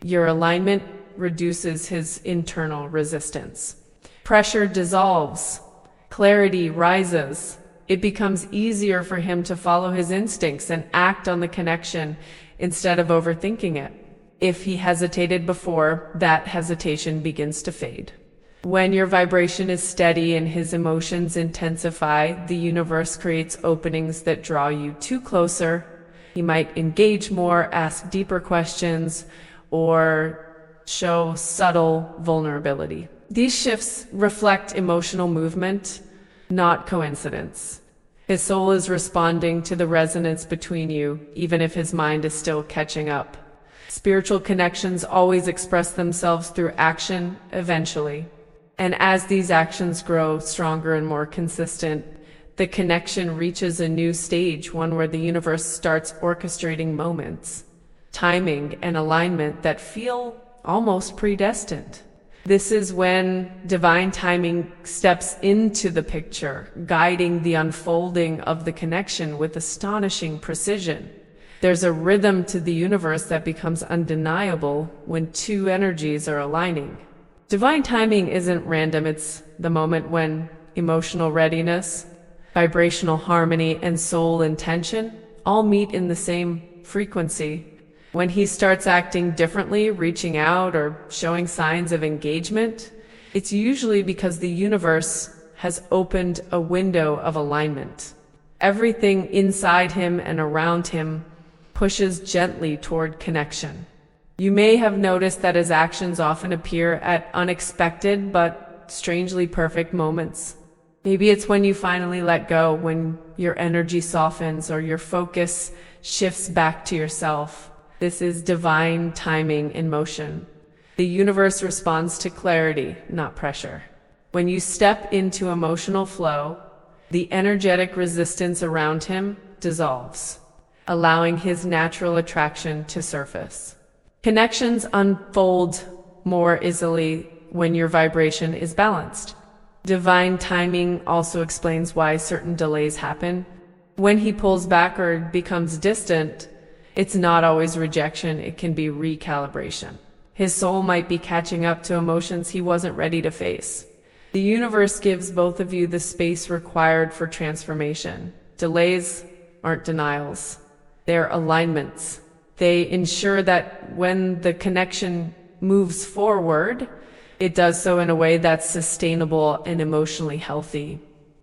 Your alignment reduces his internal resistance. Pressure dissolves. Clarity rises. It becomes easier for him to follow his instincts and act on the connection instead of overthinking it. If he hesitated before, that hesitation begins to fade. When your vibration is steady and his emotions intensify, the universe creates openings that draw you to closer. He might engage more, ask deeper questions, or show subtle vulnerability. These shifts reflect emotional movement, not coincidence. His soul is responding to the resonance between you, even if his mind is still catching up. Spiritual connections always express themselves through action eventually. And as these actions grow stronger and more consistent, the connection reaches a new stage, one where the universe starts orchestrating moments, timing, and alignment that feel almost predestined. This is when divine timing steps into the picture, guiding the unfolding of the connection with astonishing precision. There's a rhythm to the universe that becomes undeniable when two energies are aligning. Divine timing isn't random. It's the moment when emotional readiness, vibrational harmony, and soul intention all meet in the same frequency. When he starts acting differently, reaching out, or showing signs of engagement, it's usually because the universe has opened a window of alignment. Everything inside him and around him pushes gently toward connection. You may have noticed that his actions often appear at unexpected but strangely perfect moments. Maybe it's when you finally let go, when your energy softens or your focus shifts back to yourself. This is divine timing in motion. The universe responds to clarity, not pressure. When you step into emotional flow, the energetic resistance around him dissolves, allowing his natural attraction to surface. Connections unfold more easily when your vibration is balanced. Divine timing also explains why certain delays happen. When he pulls back or becomes distant, it's not always rejection, it can be recalibration. His soul might be catching up to emotions he wasn't ready to face. The universe gives both of you the space required for transformation. Delays aren't denials, they're alignments. They ensure that when the connection moves forward, it does so in a way that's sustainable and emotionally healthy.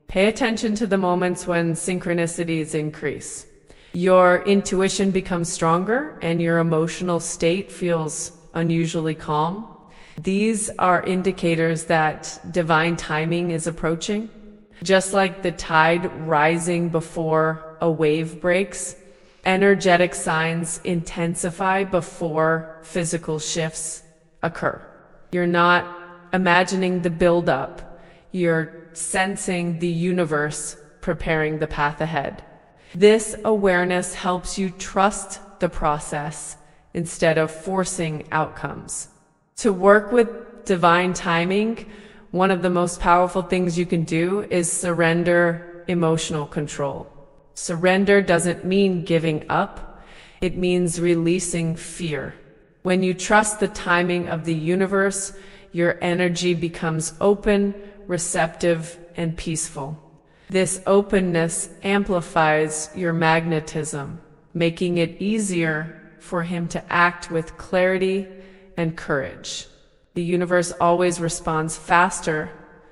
Pay attention to the moments when synchronicities increase. Your intuition becomes stronger and your emotional state feels unusually calm. These are indicators that divine timing is approaching. Just like the tide rising before a wave breaks, energetic signs intensify before physical shifts occur. You're not imagining the build-up. You're sensing the universe preparing the path ahead. This awareness helps you trust the process instead of forcing outcomes. To work with divine timing, one of the most powerful things you can do is surrender emotional control. Surrender doesn't mean giving up. It means releasing fear. When you trust the timing of the universe, your energy becomes open, receptive, and peaceful. This openness amplifies your magnetism, making it easier for him to act with clarity and courage. The universe always responds faster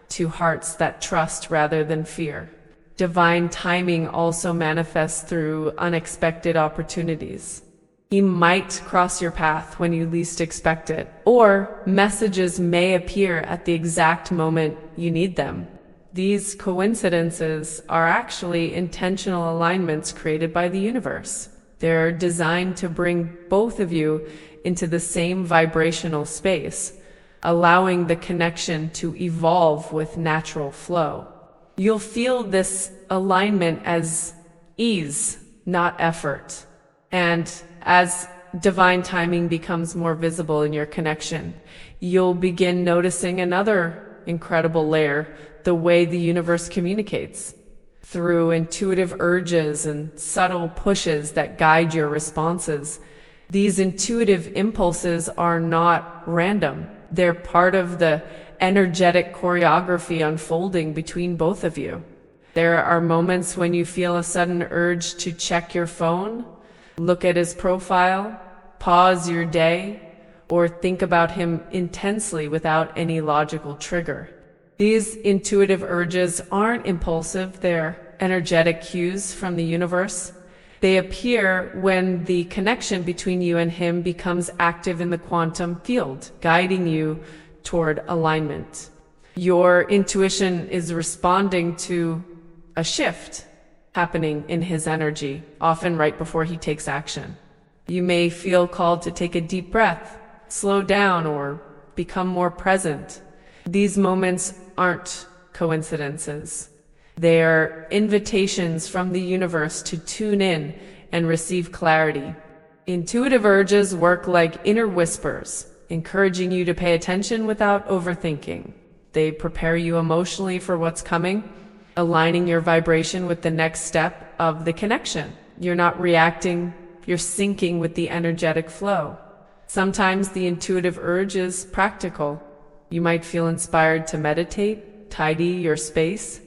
to hearts that trust rather than fear. Divine timing also manifests through unexpected opportunities. He might cross your path when you least expect it, or messages may appear at the exact moment you need them. These coincidences are actually intentional alignments created by the universe. They're designed to bring both of you into the same vibrational space, allowing the connection to evolve with natural flow. You'll feel this alignment as ease, not effort. And as divine timing becomes more visible in your connection, you'll begin noticing another incredible layer: the way the universe communicates. Through intuitive urges and subtle pushes that guide your responses. These intuitive impulses are not random. They're part of the energetic choreography unfolding between both of you. There are moments when you feel a sudden urge to check your phone, look at his profile, pause your day, or think about him intensely without any logical trigger. These intuitive urges aren't impulsive, they're energetic cues from the universe. They appear when the connection between you and him becomes active in the quantum field, guiding you toward alignment. Your intuition is responding to a shift happening in his energy, often right before he takes action. You may feel called to take a deep breath, slow down, or become more present. These moments aren't coincidences. They are invitations from the universe to tune in and receive clarity. Intuitive urges work like inner whispers, encouraging you to pay attention without overthinking. They prepare you emotionally for what's coming, aligning your vibration with the next step of the connection. You're not reacting, you're syncing with the energetic flow. Sometimes the intuitive urge is practical. You might feel inspired to meditate, tidy your space,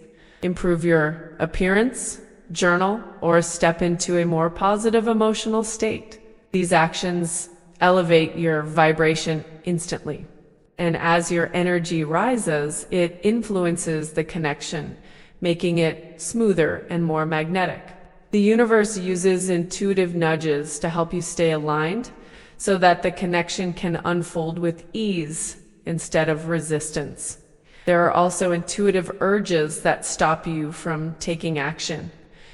improve your appearance, journal, or step into a more positive emotional state. These actions elevate your vibration instantly. And as your energy rises, it influences the connection, making it smoother and more magnetic. The universe uses intuitive nudges to help you stay aligned so that the connection can unfold with ease instead of resistance. There are also intuitive urges that stop you from taking action.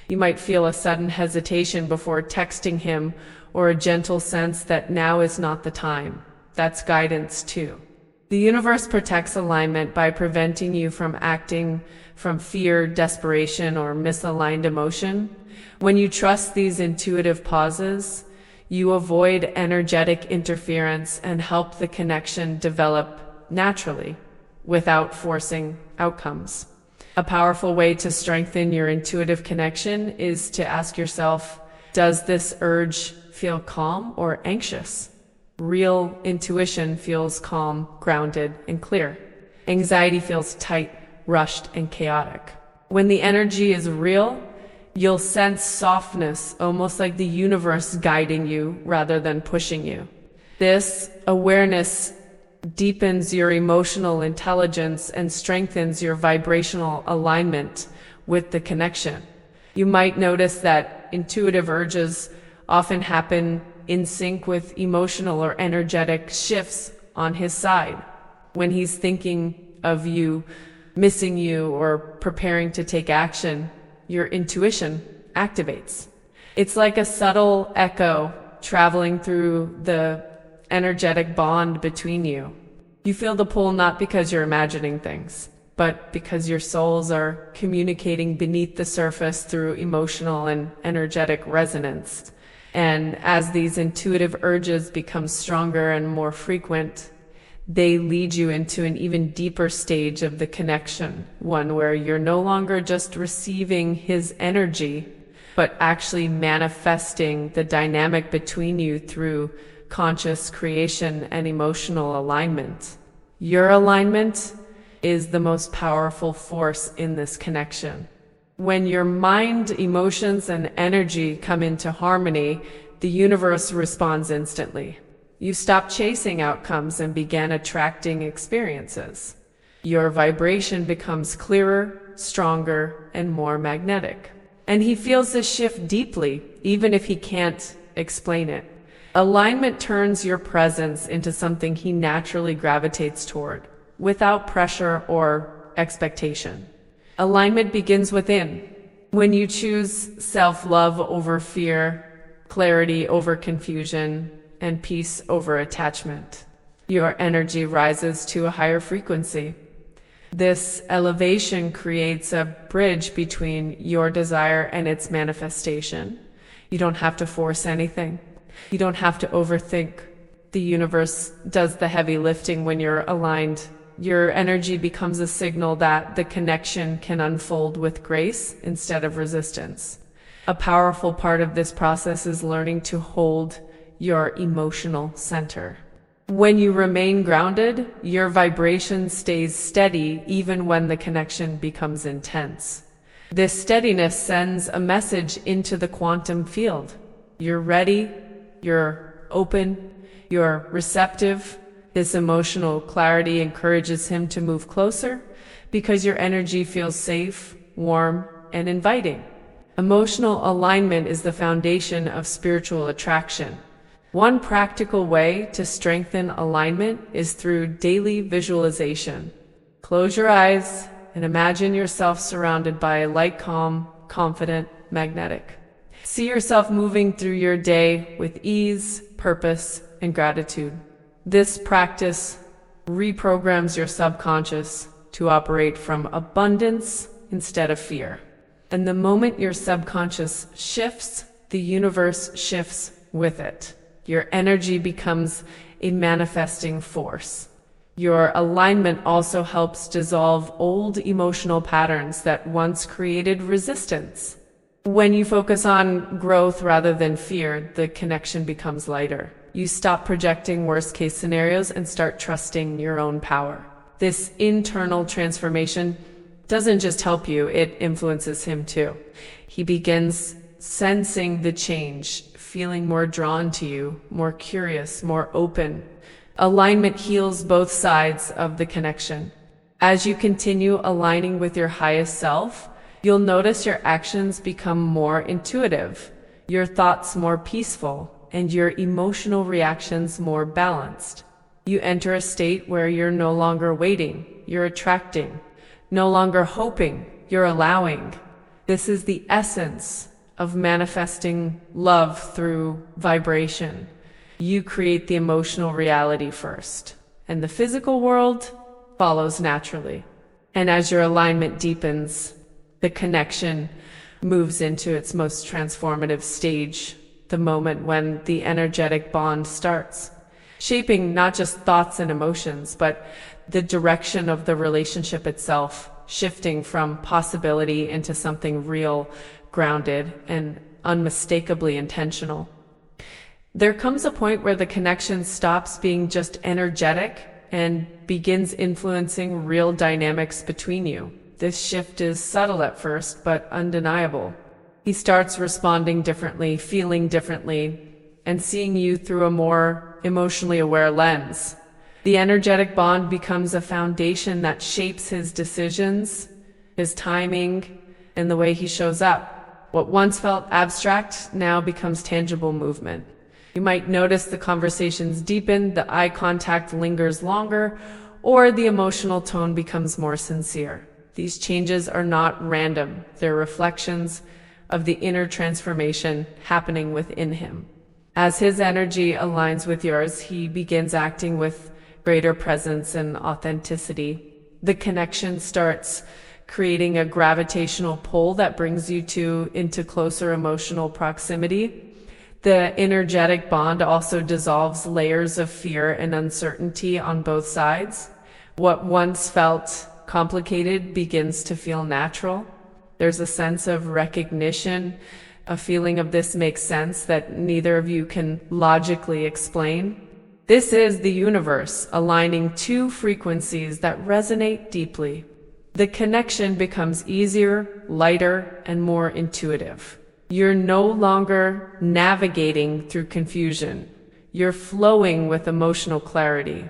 You might feel a sudden hesitation before texting him, or a gentle sense that now is not the time. That's guidance too. The universe protects alignment by preventing you from acting from fear, desperation, or misaligned emotion. When you trust these intuitive pauses, you avoid energetic interference and help the connection develop naturally, without forcing outcomes. A powerful way to strengthen your intuitive connection is to ask yourself, does this urge feel calm or anxious? Real intuition feels calm, grounded, and clear. Anxiety feels tight, rushed, and chaotic. When the energy is real, you'll sense softness, almost like the universe guiding you rather than pushing you. This awareness deepens your emotional intelligence and strengthens your vibrational alignment with the connection. You might notice that intuitive urges often happen in sync with emotional or energetic shifts on his side. When he's thinking of you, missing you, or preparing to take action, your intuition activates. It's like a subtle echo traveling through the energetic bond between you. You feel the pull not because you're imagining things, but because your souls are communicating beneath the surface through emotional and energetic resonance. And as these intuitive urges become stronger and more frequent, they lead you into an even deeper stage of the connection, one where you're no longer just receiving his energy, but actually manifesting the dynamic between you through conscious creation and emotional alignment. Your alignment is the most powerful force in this connection. When your mind, emotions, and energy come into harmony, the universe responds instantly. You stop chasing outcomes and begin attracting experiences. Your vibration becomes clearer, stronger, and more magnetic. And he feels this shift deeply, even if he can't explain it. Alignment turns your presence into something he naturally gravitates toward, without pressure or expectation. Alignment begins within. When you choose self-love over fear, clarity over confusion, and peace over attachment, your energy rises to a higher frequency. This elevation creates a bridge between your desire and its manifestation. You don't have to force anything. You don't have to overthink. The universe does the heavy lifting when you're aligned. Your energy becomes a signal that the connection can unfold with grace instead of resistance. A powerful part of this process is learning to hold your emotional center. When you remain grounded, your vibration stays steady even when the connection becomes intense. This steadiness sends a message into the quantum field. You're ready, you're open, you're receptive. This emotional clarity encourages him to move closer because your energy feels safe, warm, and inviting. Emotional alignment is the foundation of spiritual attraction. One practical way to strengthen alignment is through daily visualization. Close your eyes and imagine yourself surrounded by a light, calm, confident, magnetic. See yourself moving through your day with ease, purpose, and gratitude. This practice reprograms your subconscious to operate from abundance instead of fear. And the moment your subconscious shifts, the universe shifts with it. Your energy becomes a manifesting force. Your alignment also helps dissolve old emotional patterns that once created resistance. When you focus on growth rather than fear, the connection becomes lighter. You stop projecting worst-case scenarios and start trusting your own power. This internal transformation doesn't just help you, it influences him too. He begins sensing the change, feeling more drawn to you, more curious, more open. Alignment heals both sides of the connection. As you continue aligning with your highest self, you'll notice your actions become more intuitive, your thoughts more peaceful, and your emotional reactions more balanced. You enter a state where you're no longer waiting, you're attracting. No longer hoping, you're allowing. This is the essence of manifesting love through vibration. You create the emotional reality first, and the physical world follows naturally. And as your alignment deepens, the connection moves into its most transformative stage, the moment when the energetic bond starts, shaping not just thoughts and emotions, but the direction of the relationship itself, shifting from possibility into something real, grounded, and unmistakably intentional. There comes a point where the connection stops being just energetic and begins influencing real dynamics between you. This shift is subtle at first, but undeniable. He starts responding differently, feeling differently, and seeing you through a more emotionally aware lens. The energetic bond becomes a foundation that shapes his decisions, his timing, and the way he shows up. What once felt abstract now becomes tangible movement. You might notice the conversations deepen, the eye contact lingers longer, or the emotional tone becomes more sincere. These changes are not random. They're reflections of the inner transformation happening within him. As his energy aligns with yours, he begins acting with greater presence and authenticity. The connection starts creating a gravitational pull that brings you into closer emotional proximity. The energetic bond also dissolves layers of fear and uncertainty on both sides. What once felt complicated begins to feel natural. There's a sense of recognition, a feeling of this makes sense that neither of you can logically explain. This is the universe aligning two frequencies that resonate deeply. The connection becomes easier, lighter, and more intuitive. You're no longer navigating through confusion. You're flowing with emotional clarity.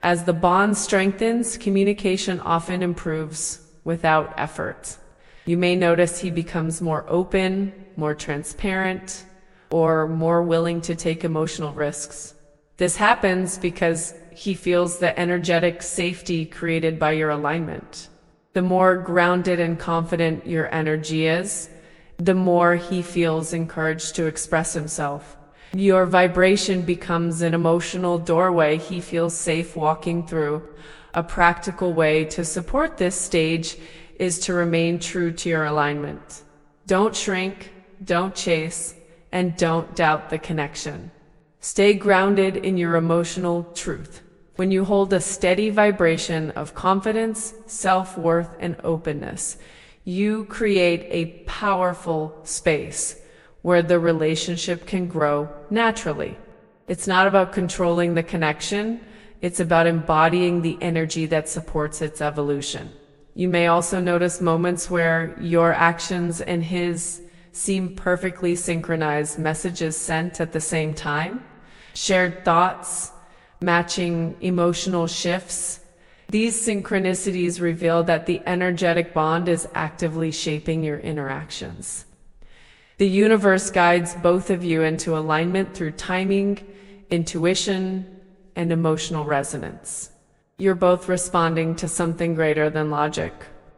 As the bond strengthens, communication often improves without effort. You may notice he becomes more open, more transparent, or more willing to take emotional risks. This happens because he feels the energetic safety created by your alignment. The more grounded and confident your energy is, the more he feels encouraged to express himself. Your vibration becomes an emotional doorway he feels safe walking through. A practical way to support this stage is to remain true to your alignment. Don't shrink, don't chase, and don't doubt the connection. Stay grounded in your emotional truth. When you hold a steady vibration of confidence, self-worth, and openness, you create a powerful space where the relationship can grow naturally. It's not about controlling the connection, it's about embodying the energy that supports its evolution. You may also notice moments where your actions and his seem perfectly synchronized, messages sent at the same time, shared thoughts, matching emotional shifts. These synchronicities reveal that the energetic bond is actively shaping your interactions. The universe guides both of you into alignment through timing, intuition, and emotional resonance. You're both responding to something greater than logic.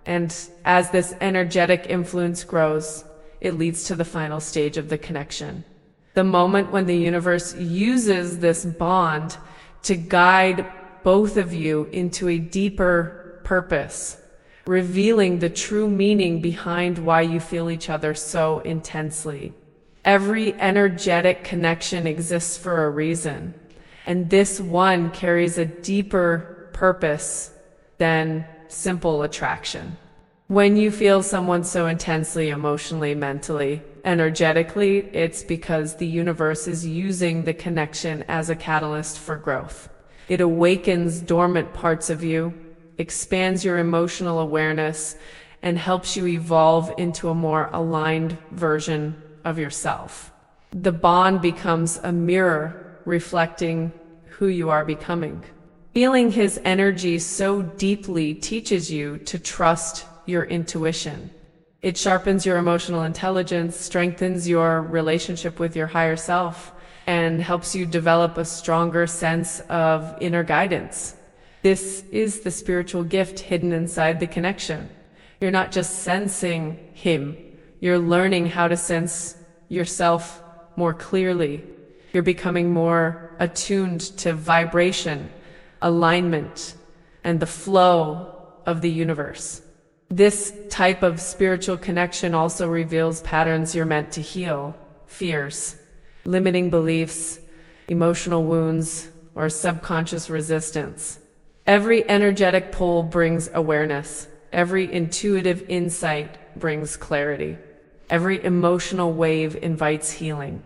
And as this energetic influence grows, it leads to the final stage of the connection. The moment when the universe uses this bond to guide both of you into a deeper purpose, revealing the true meaning behind why you feel each other so intensely. Every energetic connection exists for a reason, and this one carries a deeper purpose than simple attraction. When you feel someone so intensely, emotionally, mentally, energetically, it's because the universe is using the connection as a catalyst for growth. It awakens dormant parts of you, expands your emotional awareness, and helps you evolve into a more aligned version of yourself. The bond becomes a mirror reflecting who you are becoming. Feeling his energy so deeply teaches you to trust your intuition. It sharpens your emotional intelligence, strengthens your relationship with your higher self, and helps you develop a stronger sense of inner guidance. This is the spiritual gift hidden inside the connection. You're not just sensing him, you're learning how to sense yourself more clearly. You're becoming more attuned to vibration, alignment, and the flow of the universe. This type of spiritual connection also reveals patterns you're meant to heal: fears, limiting beliefs, emotional wounds, or subconscious resistance. Every energetic pull brings awareness. Every intuitive insight brings clarity. Every emotional wave invites healing.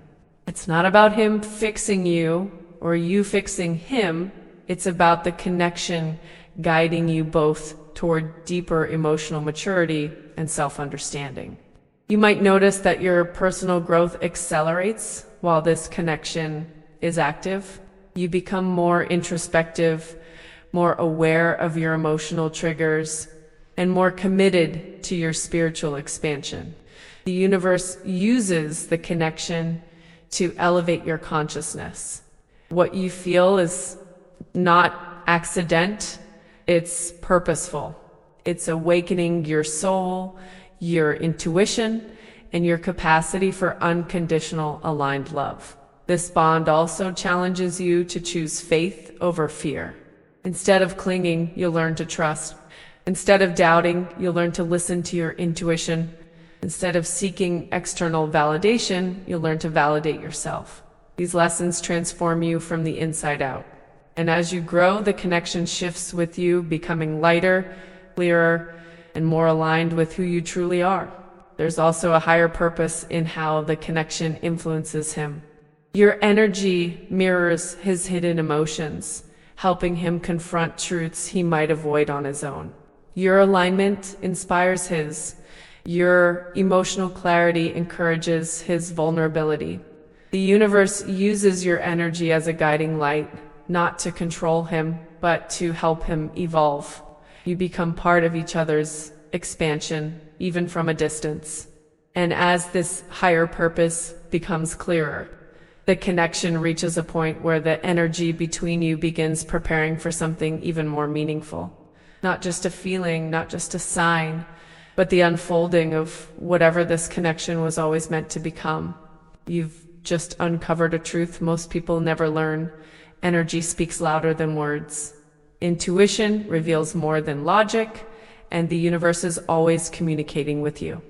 It's not about him fixing you or you fixing him. It's about the connection guiding you both toward deeper emotional maturity and self-understanding. You might notice that your personal growth accelerates while this connection is active. You become more introspective, more aware of your emotional triggers, and more committed to your spiritual expansion. The universe uses the connection to elevate your consciousness. What you feel is not accident, it's purposeful. It's awakening your soul, your intuition, and your capacity for unconditional aligned love. This bond also challenges you to choose faith over fear. Instead of clinging, you'll learn to trust. Instead of doubting, you'll learn to listen to your intuition. Instead of seeking external validation, you'll learn to validate yourself. These lessons transform you from the inside out. And as you grow, the connection shifts with you, becoming lighter, clearer, and more aligned with who you truly are. There's also a higher purpose in how the connection influences him. Your energy mirrors his hidden emotions, helping him confront truths he might avoid on his own. Your alignment inspires his. Your emotional clarity encourages his vulnerability. The universe uses your energy as a guiding light, not to control him, but to help him evolve. You become part of each other's expansion, even from a distance. And as this higher purpose becomes clearer, the connection reaches a point where the energy between you begins preparing for something even more meaningful. Not just a feeling, not just a sign, but the unfolding of whatever this connection was always meant to become. You've just uncovered a truth most people never learn. Energy speaks louder than words. Intuition reveals more than logic, and the universe is always communicating with you.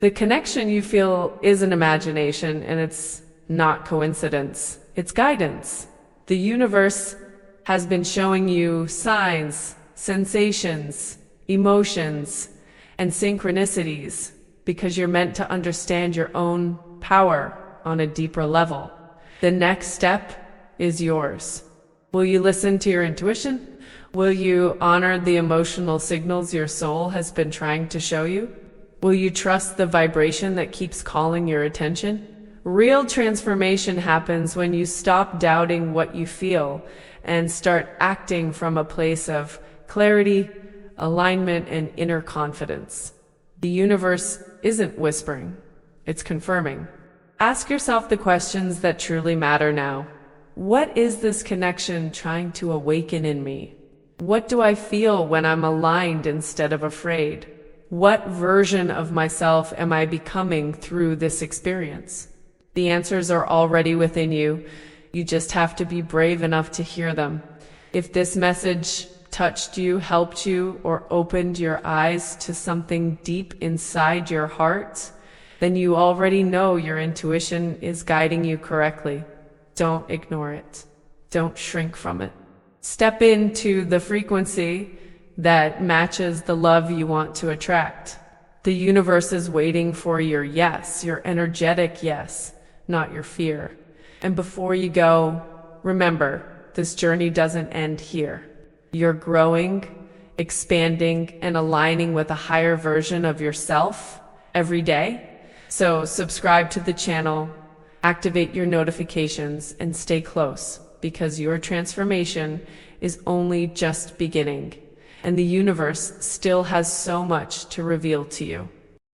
The connection you feel is an imagination, and it's not coincidence. It's guidance. The universe has been showing you signs, sensations, emotions, and synchronicities because you're meant to understand your own power on a deeper level. The next step is yours. Will you listen to your intuition? Will you honor the emotional signals your soul has been trying to show you? Will you trust the vibration that keeps calling your attention? Real transformation happens when you stop doubting what you feel and start acting from a place of clarity, alignment, and inner confidence. The universe isn't whispering, it's confirming. Ask yourself the questions that truly matter now. What is this connection trying to awaken in me? What do I feel when I'm aligned instead of afraid? What version of myself am I becoming through this experience? The answers are already within you. You just have to be brave enough to hear them. If this message touched you, helped you, or opened your eyes to something deep inside your heart, then you already know your intuition is guiding you correctly. Don't ignore it. Don't shrink from it. Step into the frequency that matches the love you want to attract. The universe is waiting for your yes, your energetic yes, not your fear. And before you go, remember, this journey doesn't end here. You're growing, expanding, and aligning with a higher version of yourself every day. So subscribe to the channel, activate your notifications, and stay close, because your transformation is only just beginning, and the universe still has so much to reveal to you.